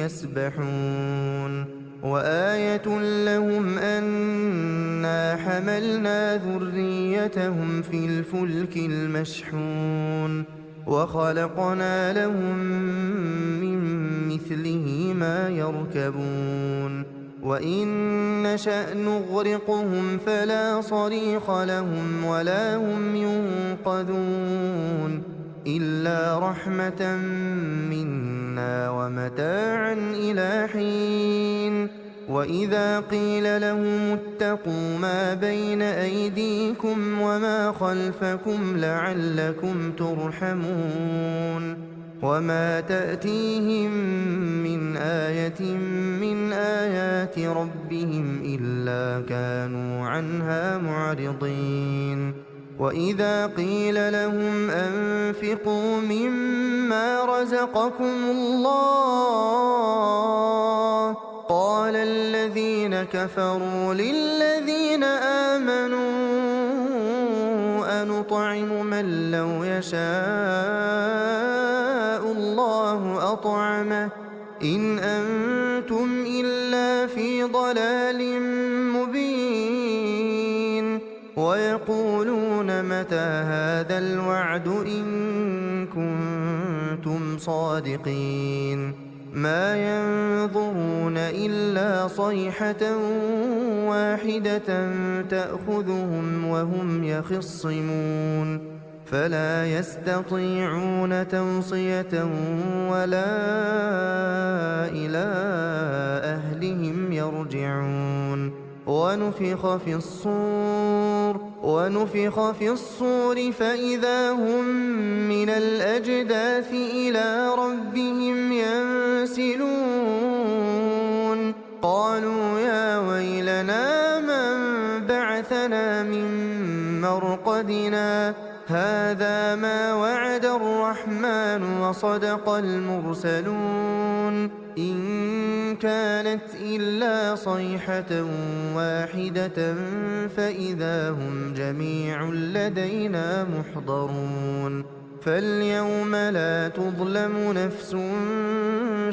يسبحون وآية لهم أنا حملنا ذريتهم في الفلك المشحون وخلقنا لهم من مثله ما يركبون وإن نشأ نغرقهم فلا صريخ لهم ولا هم ينقذون إلا رحمة منا ومتاعا إلى حين وإذا قيل لهم اتقوا ما بين أيديكم وما خلفكم لعلكم ترحمون وما تأتيهم من آية من آيات ربهم إلا كانوا عنها معرضين وإذا قيل لهم أنفقوا مما رزقكم الله قال الذين كفروا للذين آمنوا أنطعم من لو يشاء الله أطعمه إن أنتم إلا في ضلال مبين ويقولون متى هذا الوعد إن كنتم صادقين ما ينظرون إلا صيحة واحدة تأخذهم وهم يخصمون فلا يستطيعون توصية ولا إلى أهلهم يرجعون ونفخ في الصور فإذا هم من الأجداث إلى ربهم ينسلون قالوا يا ويلنا من بعثنا من مرقدنا هذا ما وعد الرحمن وصدق المرسلون إن كانت إلا صيحة واحدة فإذا هم جميع لدينا محضرون فاليوم لا تظلم نفس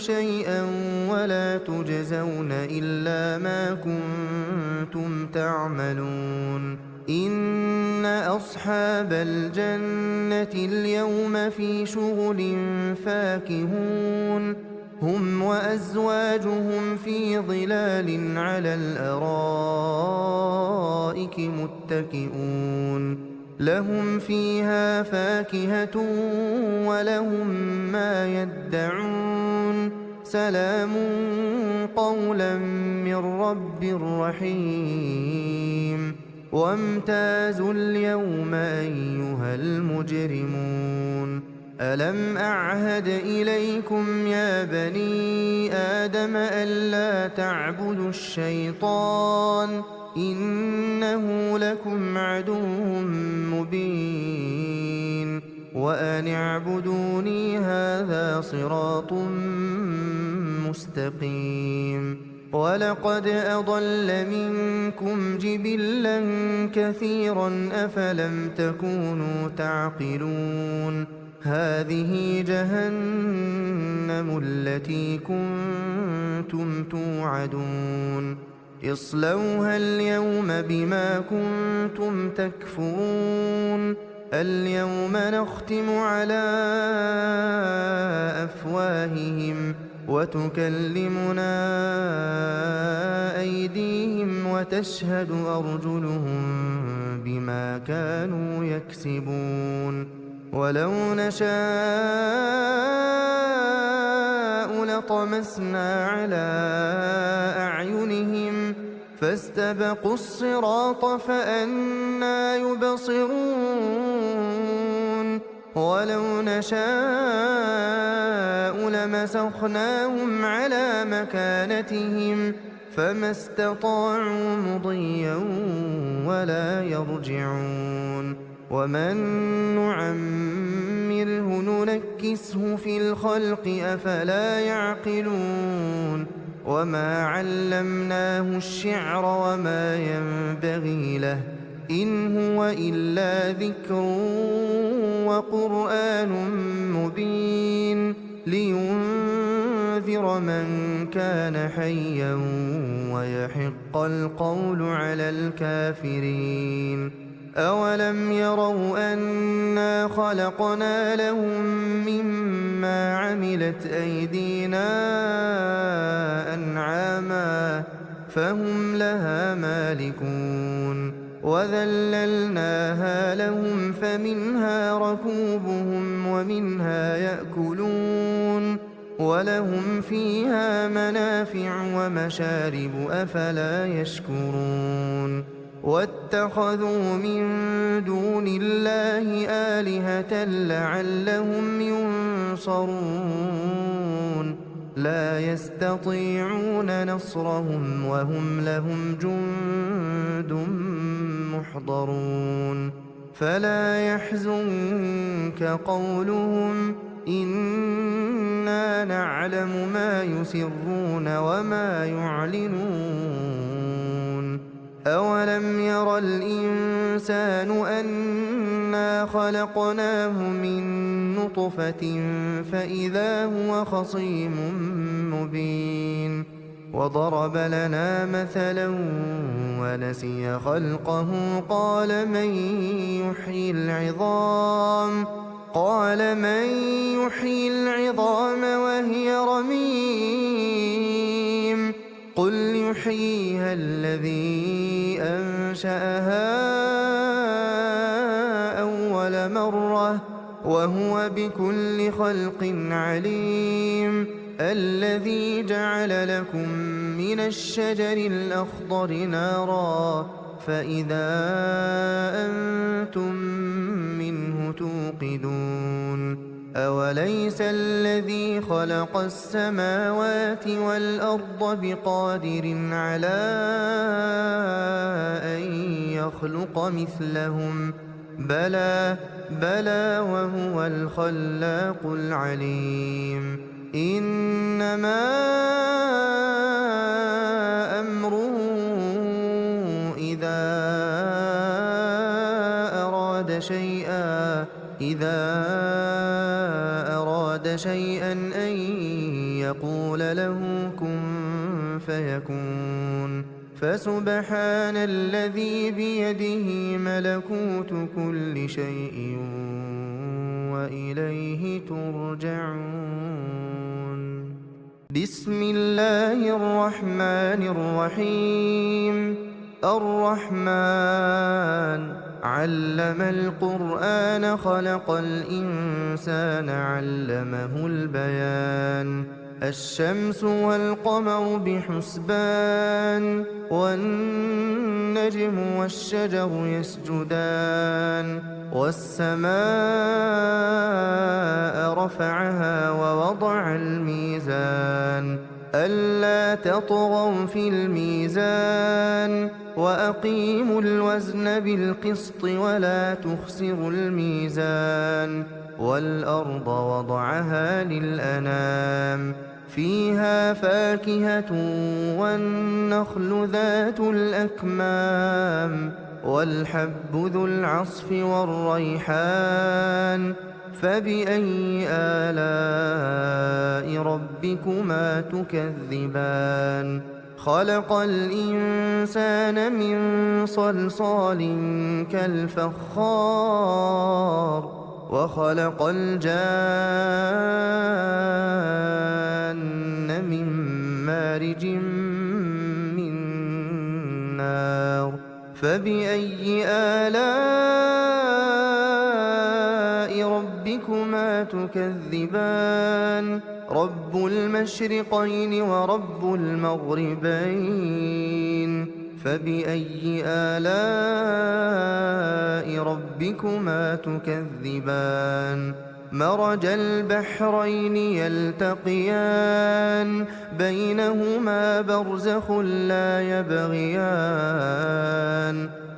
شيئا ولا تجزون إلا ما كنتم تعملون إن أصحاب الجنة اليوم في شغل فاكهون هم وأزواجهم في ظلال على الأرائك متكئون لهم فيها فاكهة ولهم ما يدعون سلام قولا من رب رحيم وامتازوا اليوم أيها المجرمون ألم أعهد إليكم يا بني آدم ألا تعبدوا الشيطان إنه لكم عدو مبين وأن اعبدوني هذا صراط مستقيم ولقد أضل منكم جبلا كثيرا أفلم تكونوا تعقلون هذه جهنم التي كنتم توعدون اصلوها اليوم بما كنتم تكفرون اليوم نختم على أفواههم وتكلمنا أيديهم وتشهد أرجلهم بما كانوا يكسبون ولو نشاء لطمسنا على أعينهم فاستبقوا الصراط فأنى يبصرون ولو نشاء لمسخناهم على مكانتهم فما استطاعوا مضيا ولا يرجعون ومن نعمره ننكسه في الخلق أفلا يعقلون وما علمناه الشعر وما ينبغي له إن هو إلا ذكر وقرآن مبين لينذر من كان حيا ويحق القول على الكافرين أولم يروا أنا خلقنا لهم مما عملت أيدينا أنعاما فهم لها مالكون وذللناها لهم فمنها ركوبهم ومنها يأكلون ولهم فيها منافع ومشارب أفلا يشكرون واتخذوا من دون الله آلهة لعلهم ينصرون لا يستطيعون نصرهم وهم لهم جند محضرون فلا يحزنك قولهم إنا نعلم ما يسرون وما يعلنون أولم ير الإنسان أنا خلقناه من نطفة فإذا هو خصيم مبين وضرب لنا مثلا ونسي خلقه قال من يحيي العظام وهي رميم قل يحييها الذي أنشأها أول مرة وهو بكل خلق عليم الذي جعل لكم من الشجر الأخضر نارا فإذا أنتم منه توقدون أوليس الذي خلق السماوات والأرض بقادر على أن يخلق مثلهم بلى وهو الخلاق العليم إنما أمره إذا أراد شيئا أن يقول له كن فيكون فسبحان الذي بيده ملكوت كل شيء وإليه ترجعون بسم الله الرحمن الرحيم الرحمن علم القرآن خلق الإنسان علمه البيان الشمس والقمر بحسبان والنجم والشجر يسجدان والسماء رفعها ووضع الميزان ألا تطغوا في الميزان وأقيموا الوزن بالقسط ولا تخسروا الميزان والأرض وضعها للأنام فيها فاكهة والنخل ذات الأكمام والحب ذو العصف والريحان فبأي آلاء ربكما تكذبان خلق الإنسان من صلصال كالفخار وخلق الجان من مارج من نار فبأي آلاء ربكما تكذبان رب المشرقين ورب المغربين فبأي آلاء ربكما تكذبان مرج البحرين يلتقيان بينهما برزخ لا يبغيان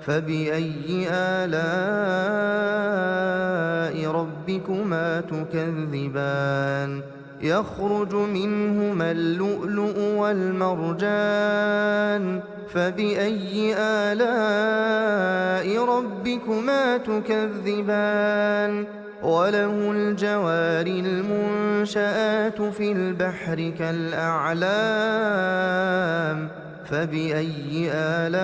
فبأي آلاء ربكما تكذبان يخرج منهما اللؤلؤ والمرجان فبأي آلاء ربكما تكذبان وله الجوار المنشآت في البحر كالأعلام فبأي آلاء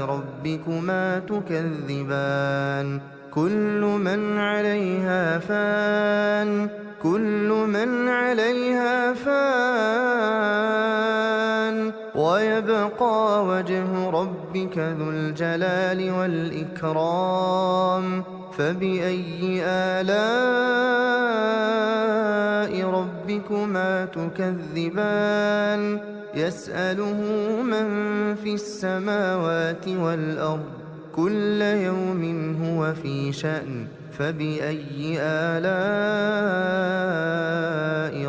ربكما تكذبان كل من عليها فان ويبقى وجه ربك ذو الجلال والإكرام فبأي آلاء ربكما تكذبان يسأله من في السماوات والأرض كل يوم هو في شأن فبأي آلاء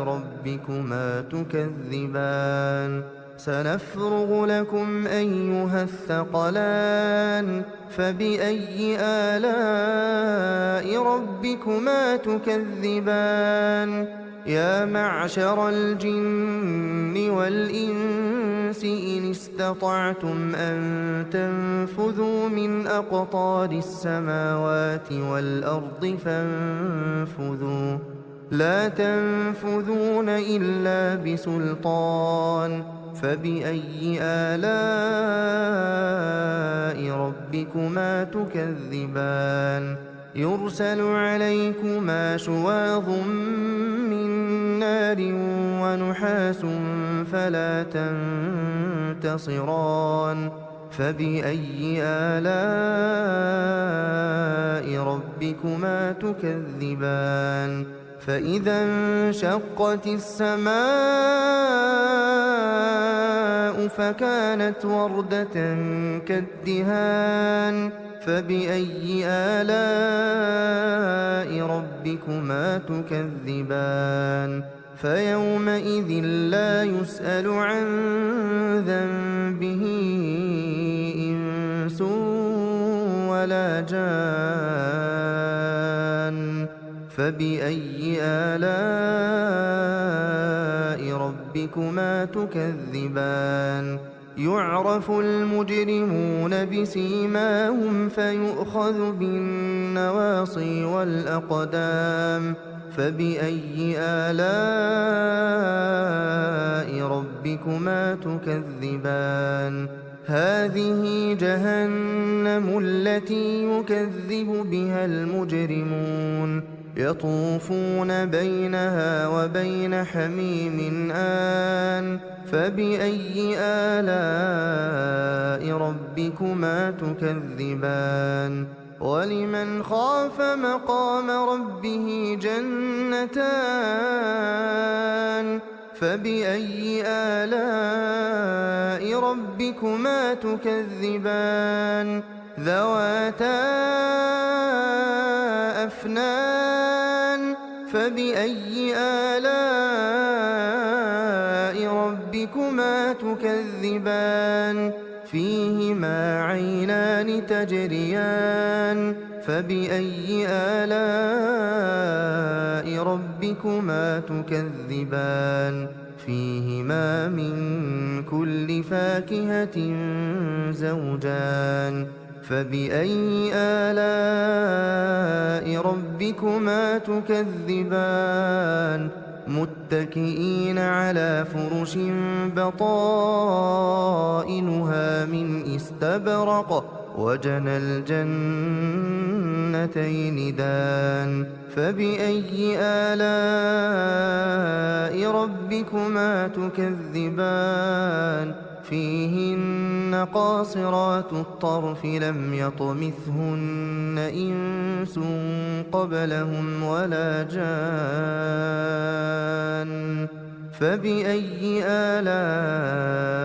ربكما تكذبان سنفرغ لكم أيها الثقلان فبأي آلاء ربكما تكذبان يا معشر الجن والإنس إن استطعتم أن تنفذوا من أقطار السماوات والأرض فانفذوا لا تنفذون إلا بسلطان فبأي آلاء ربكما تكذبان يرسل عليكما شواظ من نار ونحاس فلا تنتصران فبأي آلاء ربكما تكذبان فإذا انشقت السماء فكانت وردة كالدهان فبأي آلاء ربكما تكذبان فيومئذ لا يسأل عن ذنبه إنس ولا جان فبأي آلاء ربكما تكذبان يعرف المجرمون بسيماهم فيؤخذ بالنواصي والأقدام فبأي آلاء ربكما تكذبان هذه جهنم التي يكذب بها المجرمون يطوفون بينها وبين حميم آن فبأي آلاء ربكما تكذبان ولمن خاف مقام ربه جنتان فبأي آلاء ربكما تكذبان ذواتا أفنان فبأي آلاء ربكما تكذبان فيهما عينان تجريان فبأي آلاء ربكما تكذبان فيهما من كل فاكهة زوجان فبأي آلاء ربكما تكذبان متكئين على فرش بطائنها من استبرق وجنى الجنتين دان فبأي آلاء ربكما تكذبان فيهن قاصرات الطرف لم يطمثهن إنس قبلهم ولا جان فبأي آلاء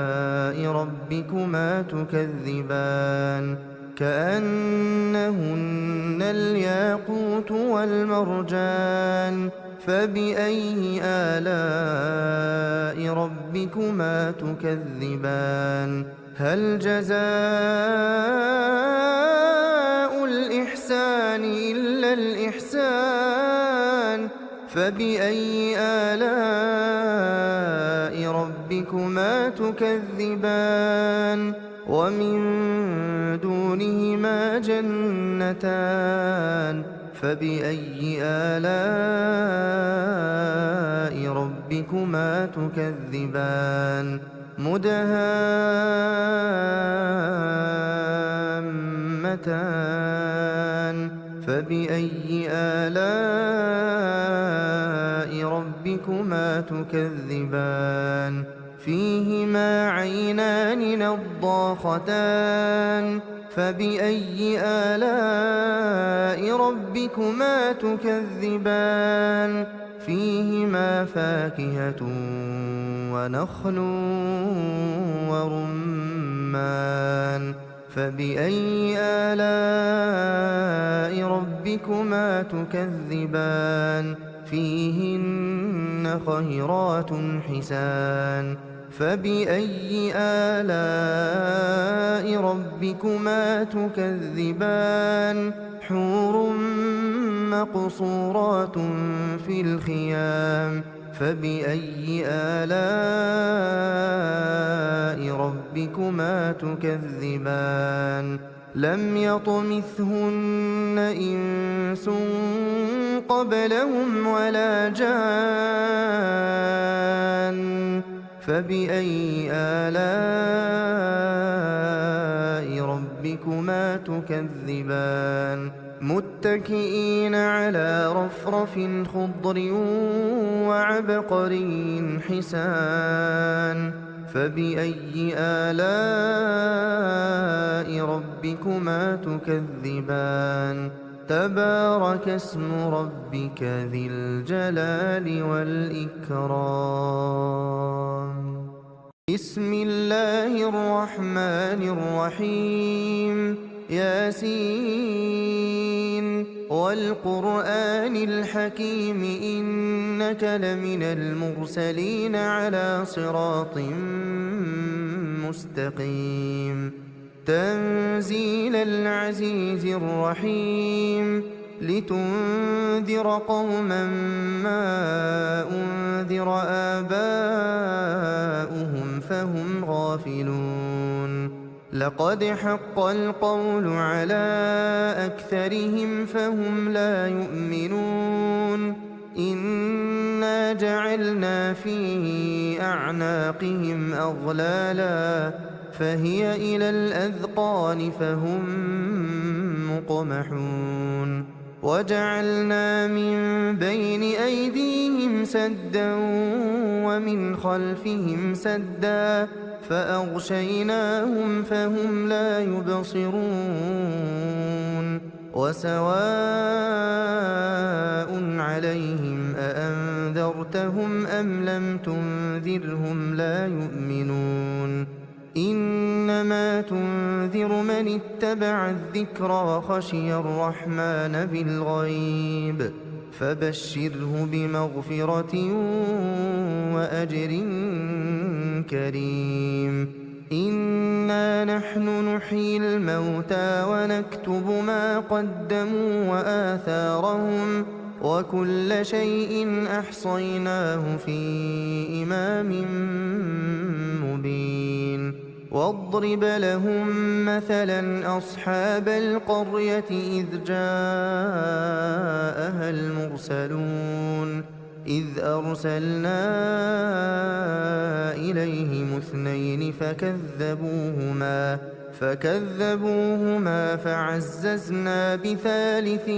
ربكما تكذبان كأنهن الياقوت والمرجان فبأي آلاء ربكما تكذبان هل جزاء الإحسان إلا الإحسان فبأي آلاء ربكما تكذبان ومن دونهما جنتان فبأي آلاء ربكما تكذبان مدهامتان فبأي آلاء ربكما تكذبان فيهما عينان نضاختان فبأي آلاء ربكما تكذبان فيهما فاكهة ونخل ورمان فبأي آلاء ربكما تكذبان فيهن خيرات حسان فبأي آلاء ربكما تكذبان حور مقصورات في الخيام فبأي آلاء ربكما تكذبان لم يطمثهن إنس قبلهم ولا جان فبأي آلاء ربكما تكذبان متكئين على رفرف خضر وعبقري حسان فبأي آلاء ربكما تكذبان تبارك اسم ربك ذي الجلال والإكرام بسم الله الرحمن الرحيم ياسين والقرآن الحكيم إنك لمن المرسلين على صراط مستقيم تنزيل العزيز الرحيم لتنذر قوما ما أنذر آباؤهم فهم غافلون لقد حق القول على أكثرهم فهم لا يؤمنون إنا جعلنا في أعناقهم أغلالا فهي إلى الأذقان فهم مقمحون وجعلنا من بين أيديهم سدا ومن خلفهم سدا فأغشيناهم فهم لا يبصرون وسواء عليهم أأنذرتهم أم لم تنذرهم لا يؤمنون إنما تنذر من اتبع الذكر وخشي الرحمن بالغيب فبشره بمغفرة وأجر كريم إنا نحن نحيي الموتى ونكتب ما قدموا وآثارهم وكل شيء أحصيناه في إمام مبين واضرب لهم مثلا أصحاب القرية إذ جاءها المرسلون إذ أرسلنا إليهم اثنين فكذبوهما فعززنا بثالث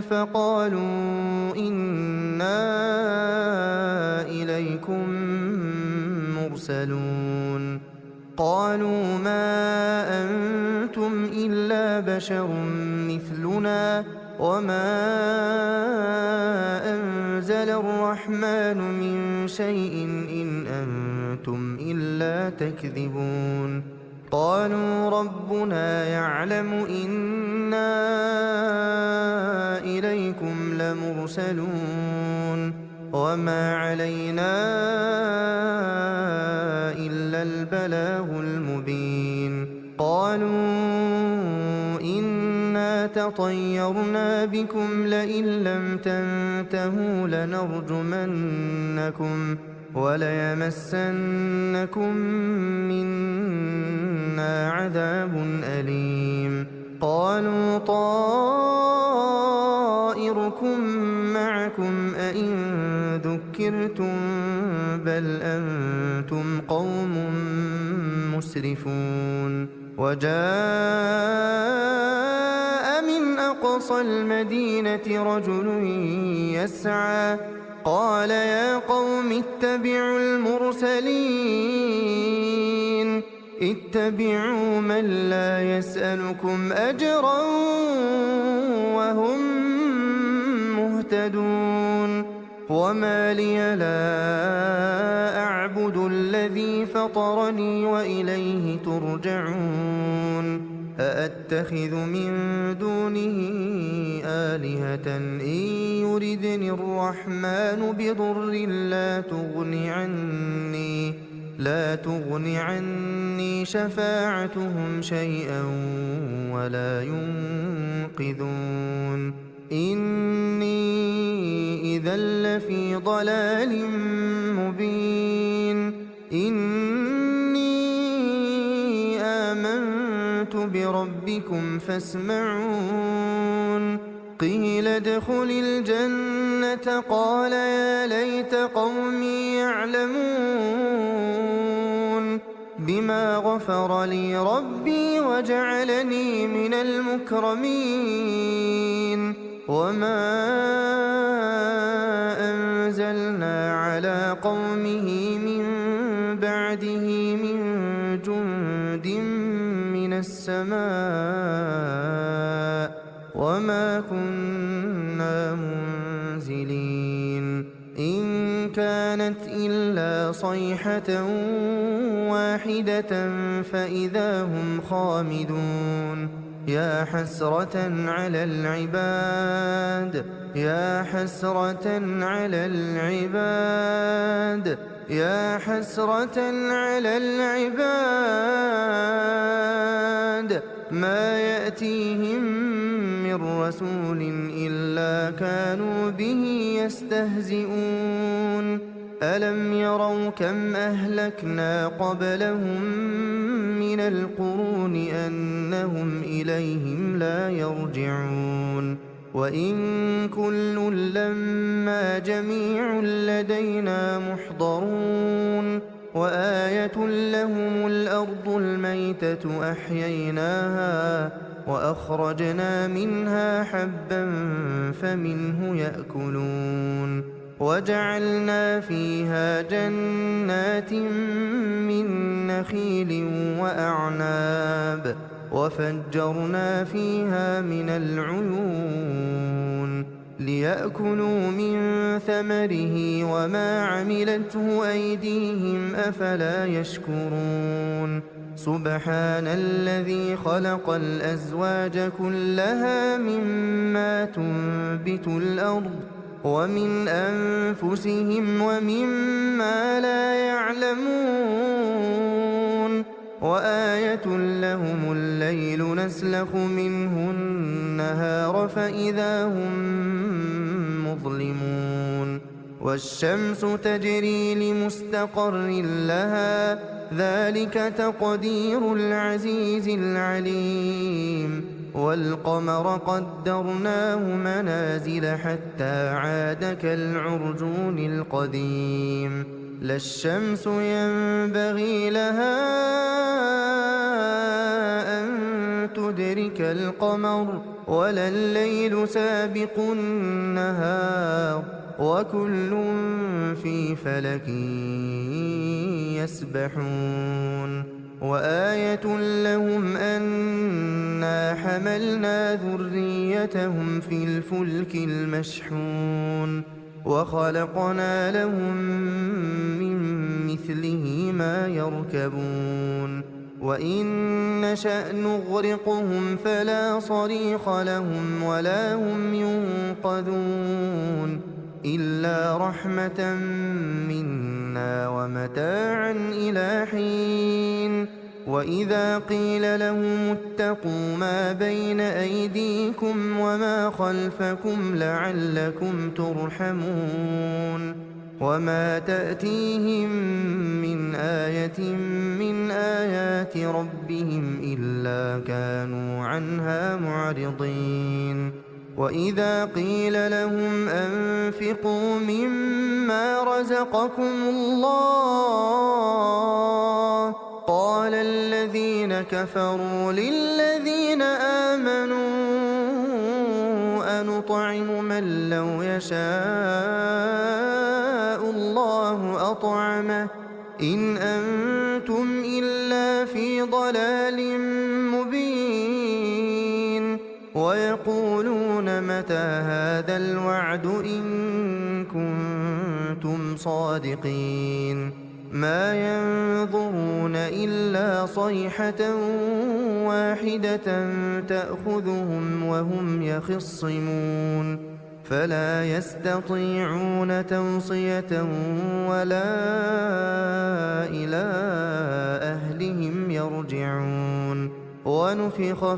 فقالوا إنا إليكم مرسلون قالوا ما أنتم إلا بشر مثلنا وما أنزل الرحمن الرحمن من شيء إن أنتم إلا تكذبون قالوا ربنا يعلم إنا إليكم لمرسلون وما علينا إلا البلاغ المبين قالوا إنا تطيرنا بكم لئن لم تنتهوا لنرجمنكم وليمسنكم منا عذاب أليم قالوا طائركم معكم أئن ذكرتم بل أنتم قوم مسرفون وجاء من أقصى المدينة رجل يسعى قال يا قوم اتبعوا المرسلين اتبعوا من لا يسألكم أجرا وهم مهتدون وما لي لا أعبد الذي فطرني وإليه ترجعون أأتخذ من دونه آلهة إن يردني الرحمن بضر لا تغن عني شفاعتهم شيئا ولا ينقذون إني إذا لفي ضلال مبين إني آمنت بربكم فاسمعون قيل ادخل الجنة قال يا ليت قومي يعلمون بما غفر لي ربي وجعلني من المكرمين وما أنزلنا على قومه من بعده من جند من السماء وما كنا منزلين إن كانت إلا صيحة واحدة فإذا هم خامدون يا حسرة على العباد يا حسرة على العباد يا حسرة على العباد ما يأتيهم من رسول إلا كانوا به يستهزئون ألم يروا كم أهلكنا قبلهم من القرون أنهم إليهم لا يرجعون وإن كل لما جميع لدينا محضرون وآية لهم الأرض الميتة أحييناها وأخرجنا منها حبا فمنه يأكلون وجعلنا فيها جنات من نخيل وأعناب وفجرنا فيها من العيون ليأكلوا من ثمره وما عملته أيديهم أفلا يشكرون سبحان الذي خلق الأزواج كلها مما تنبت الأرض ومن أنفسهم ومما لا يعلمون وآية لهم الليل نسلخ منه النهار فإذا هم مظلمون والشمس تجري لمستقر لها ذلك تقدير العزيز العليم والقمر قدرناه منازل حتى عاد كالعرجون القديم لا الشمس ينبغي لها أن تدرك القمر ولا الليل سابق النهار وكل في فلك يسبحون وآية لهم أنا حملنا ذريتهم في الفلك المشحون وخلقنا لهم من مثله ما يركبون وإن نشأ نغرقهم فلا صريخ لهم ولا هم ينقذون إلا رحمة منا ومتاعا إلى حين وإذا قيل لهم اتقوا ما بين أيديكم وما خلفكم لعلكم ترحمون وما تأتيهم من آية من آيات ربهم إلا كانوا عنها معرضين وإذا قيل لهم أنفقوا مما رزقكم الله قال الذين كفروا للذين آمنوا أنطعم من لو يشاء الله أطعمه إن أنتم إلا في ضلال مبين ويقولون متى هذا الوعد إن كنتم صادقين ما ينظرون إلا صيحة واحدة تأخذهم وهم يخصمون فلا يستطيعون توصية ولا إلى أهلهم يرجعون ونفخ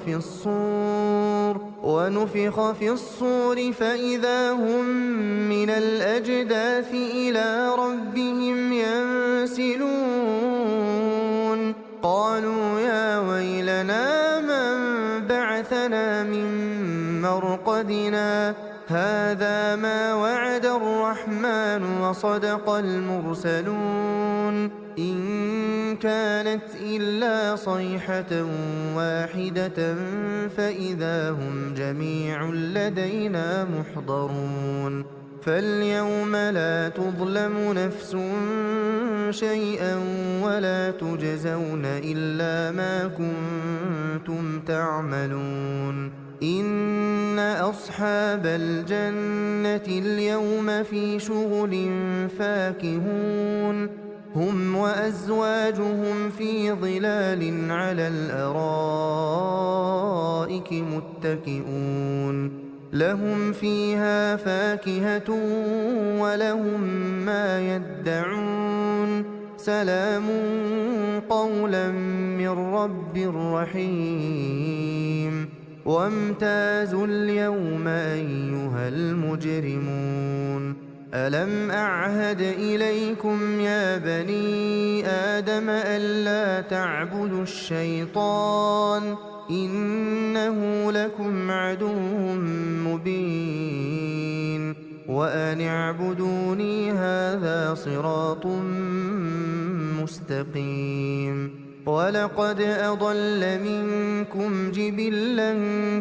في الصور فإذا هم من الأجداث إلى ربهم ينسلون قالوا يا ويلنا من بعثنا من مرقدنا هذا ما وعد الرحمن وصدق المرسلون إن كانت إلا صيحة واحدة فإذا هم جميع لدينا محضرون فاليوم لا تظلم نفس شيئا ولا تجزون إلا ما كنتم تعملون إن أصحاب الجنة اليوم في شغل فاكهون هم وأزواجهم في ظلال على الأرائك متكئون لهم فيها فاكهة ولهم ما يدعون سلام قولا من رب رحيم وامتازوا اليوم أيها المجرمون ألم أعهد إليكم يا بني آدم ألا تعبدوا الشيطان إنه لكم عدو مبين وأن اعبدوني هذا صراط مستقيم ولقد أضل منكم جبلا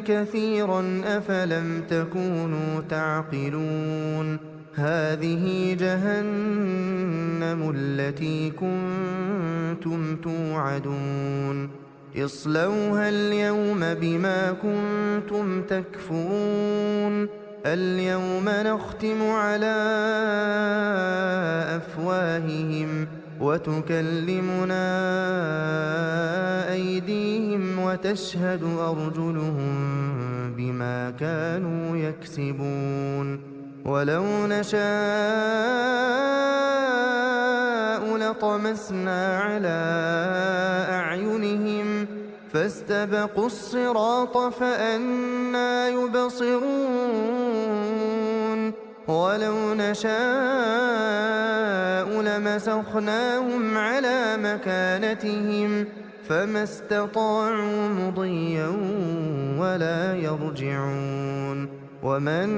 كثيرا أفلم تكونوا تعقلون هذه جهنم التي كنتم توعدون اصلوها اليوم بما كنتم تكفرون اليوم نختم على أفواههم وتكلمنا أيديهم وتشهد أرجلهم بما كانوا يكسبون ولو نشاء لطمسنا على أعينهم فاستبقوا الصراط فأنى يبصرون ولو نشاء لمسخناهم على مكانتهم فما استطاعوا مضيا ولا يرجعون ومن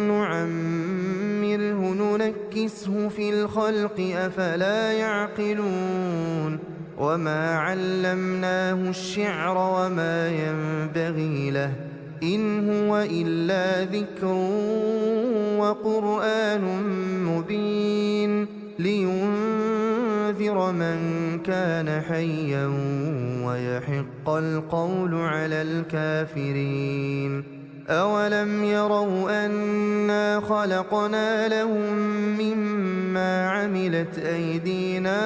نعمره ننكسه في الخلق أفلا يعقلون وما علمناه الشعر وما ينبغي له إن هو إلا ذكر وقرآن مبين لينذر من كان حيا ويحق القول على الكافرين أولم يروا أنا خلقنا لهم مما عملت أيدينا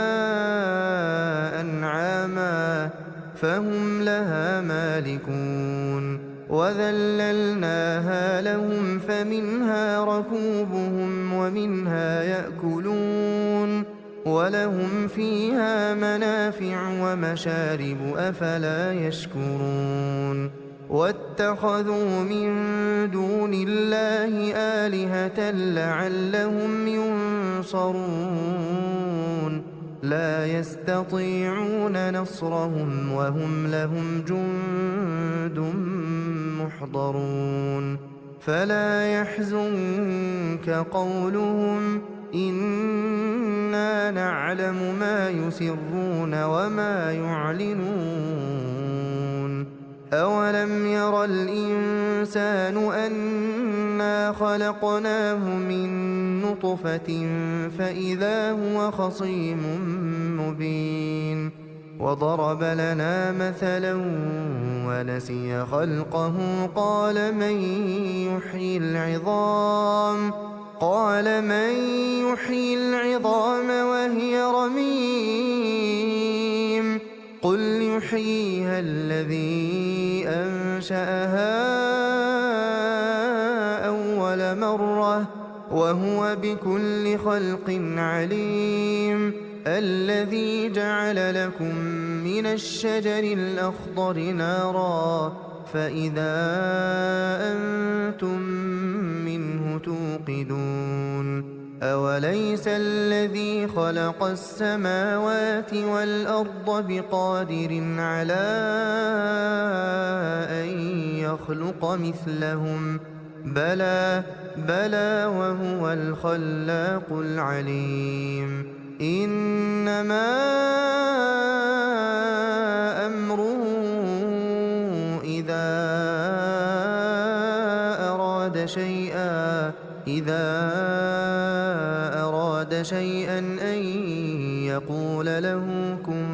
أنعاما فهم لها مالكون وذللناها لهم فمنها ركوبهم ومنها يأكلون ولهم فيها منافع ومشارب أفلا يشكرون واتخذوا من دون الله آلهة لعلهم ينصرون لا يستطيعون نصرهم وهم لهم جند محضرون فلا يحزنك قولهم إنا نعلم ما يسرون وما يعلنون أولم ير الإنسان أنا خلقناه من نطفة فإذا هو خصيم مبين وضرب لنا مثلا ونسي خلقه قال من يحيي العظام وهي رميم قل يحييها الذي أنشأها أول مرة وهو بكل خلق عليم الذي جعل لكم من الشجر الأخضر نارا فإذا أنتم منه توقدون أوليس الذي خلق السماوات والأرض بقادر على أن يخلق مثلهم بلى وهو الخلاق العليم إنما أمره إذا أراد شيئا أن يقول له كن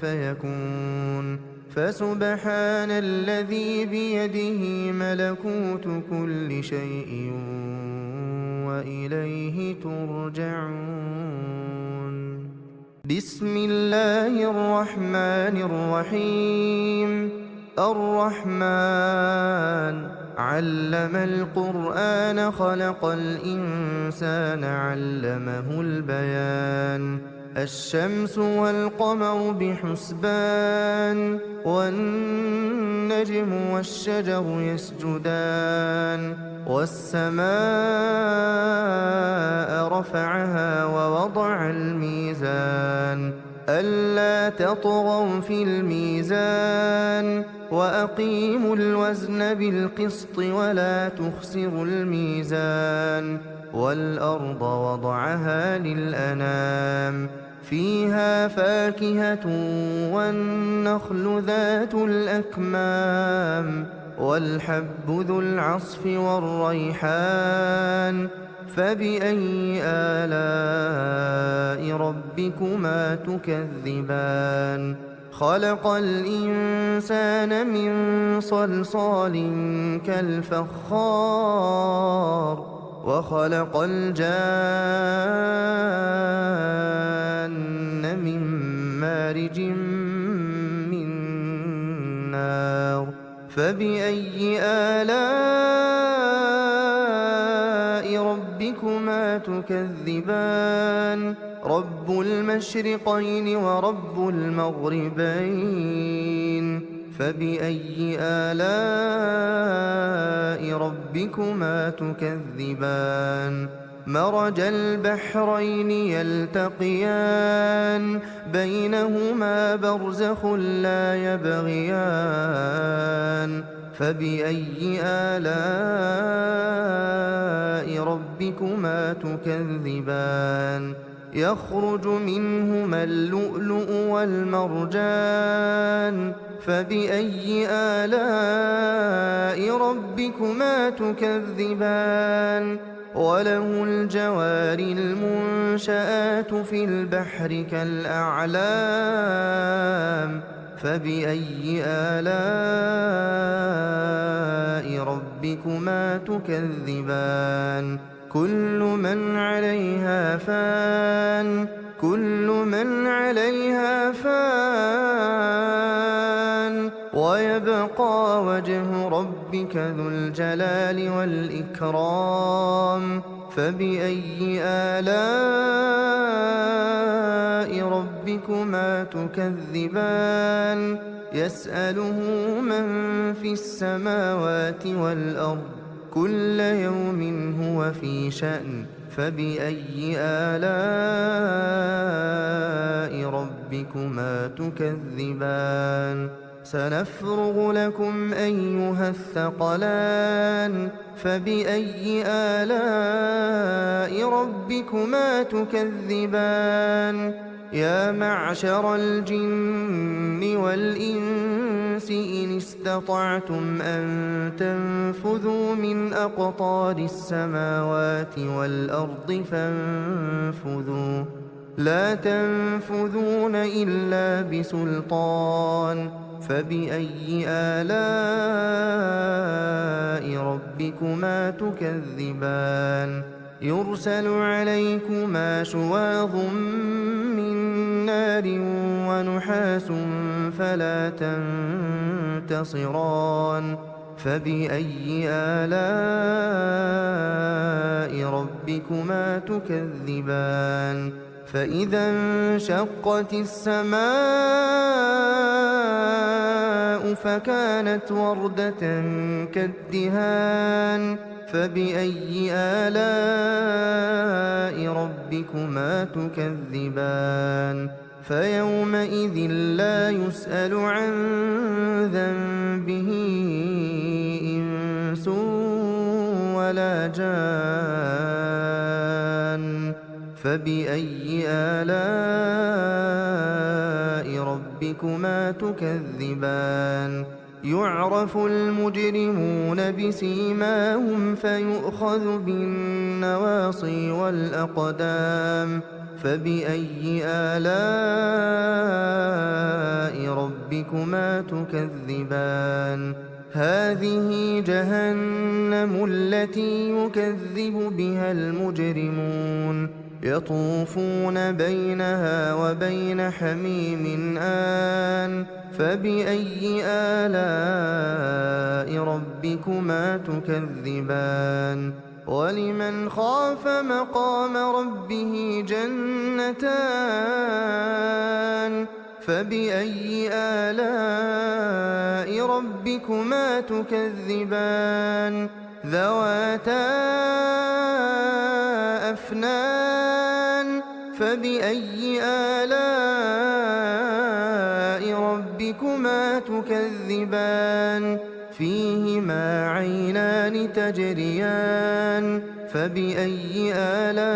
فيكون فسبحان الذي بيده ملكوت كل شيء وإليه ترجعون بسم الله الرحمن الرحيم الرحمن علم القرآن خلق الإنسان علمه البيان الشمس والقمر بحسبان والنجم والشجر يسجدان والسماء رفعها ووضع الميزان ألا تطغوا في الميزان وأقيموا الوزن بالقسط ولا تخسروا الميزان والأرض وضعها للأنام فيها فاكهة والنخل ذات الأكمام والحب ذو العصف والريحان فبأي آلاء ربكما تكذبان خلق الإنسان من صلصال كالفخار وخلق الجان من مارج من نار فبأي آلاء ربكما تكذبان رب المشرقين ورب المغربين فبأي آلاء ربكما تكذبان مرج البحرين يلتقيان بينهما برزخ لا يبغيان فبأي آلاء ربكما تكذبان يخرج منهما اللؤلؤ والمرجان فبأي آلاء ربكما تكذبان وله الجوار المنشآت في البحر كالأعلام فبأي آلاء ربكما تكذبان كل من عليها فان ويبقى وجه ربك ذو الجلال والإكرام فبأي آلاء ربكما تكذبان يسأله من في السماوات والأرض كل يوم هو في شأن فبأي آلاء ربكما تكذبان سنفرغ لكم أيها الثقلان فبأي آلاء ربكما تكذبان يا معشر الجن والإنس إن استطعتم أن تنفذوا من أقطار السماوات والأرض فانفذوا لا تنفذون إلا بسلطان فبأي آلاء ربكما تكذبان يرسل عليكما شواظ من نار ونحاس فلا تنتصران فبأي آلاء ربكما تكذبان فإذا انشقت السماء فكانت وردة كالدهان فبأي آلاء ربكما تكذبان فيومئذ لا يسأل عن ذنبه إنس ولا جان فبأي آلاء ربكما تكذبان يعرف المجرمون بسيماهم فيؤخذ بالنواصي والأقدام فبأي آلاء ربكما تكذبان هذه جهنم التي يكذب بها المجرمون يطوفون بينها وبين حميم آن فبأي آلاء ربكما تكذبان ولمن خاف مقام ربه جنتان فبأي آلاء ربكما تكذبان ذواتا أفنان فبأي آلاء ربكما تكذبان فيهما عينان تجريان فبأي آلاء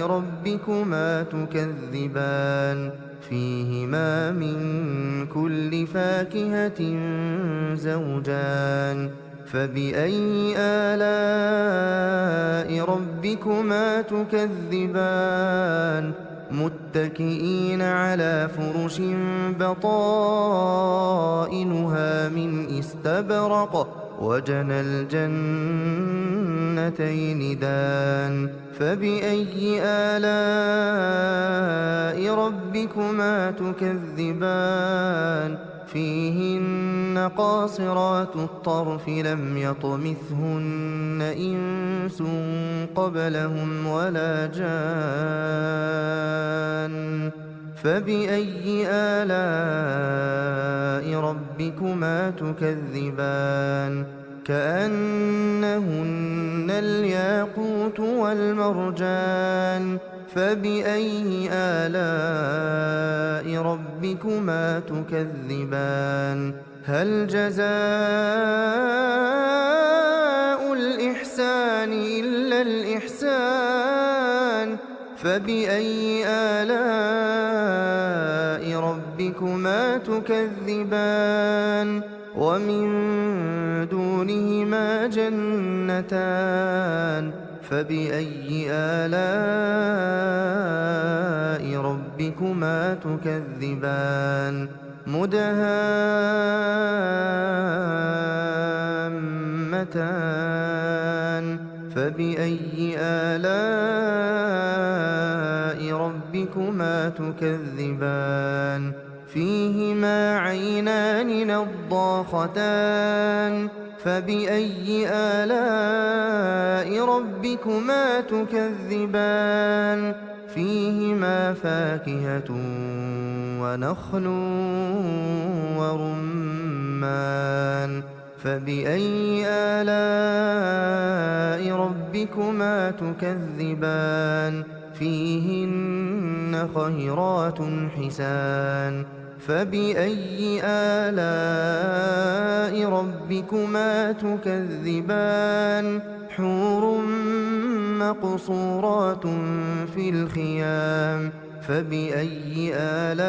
ربكما تكذبان فيهما من كل فاكهة زوجان فبأي آلاء ربكما تكذبان متكئين على فرش بطائنها من استبرق وجنى الجنتين دان فبأي آلاء ربكما تكذبان فيهن قاصرات الطرف لم يطمثهن إنس قبلهم ولا جان فبأي آلاء ربكما تكذبان كأنهن الياقوت والمرجان فبأي آلاء ربكما تكذبان هل جزاء الإحسان إلا الإحسان فبأي آلاء ربكما تكذبان ومن دونهما جنتان فبأي آلاء ربكما ربكما تكذبان مدهامتان فبأي آلاء ربكما تكذبان فيهما عينان نضاختان فبأي آلاء ربكما تكذبان فيهما فاكهة ونخل ورمان فبأي آلاء ربكما تكذبان فيهن خيرات حسان فبأي آلاء ربكما تكذبان حور مقصورات في الخيام فبأي آلاء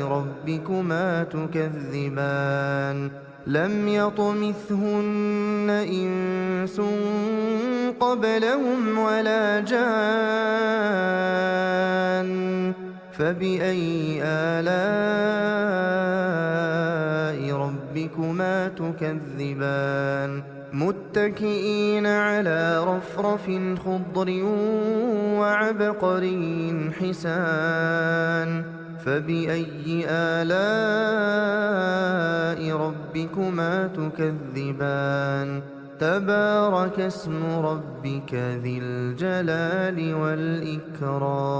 ربكما تكذبان لم يطمثهن إنس قبلهم ولا جان فبأي آلاء ربكما تكذبان متكئين على رفرف خضر وعبقري حسان فبأي آلاء ربكما تكذبان تبارك اسم ربك ذي الجلال والإكرام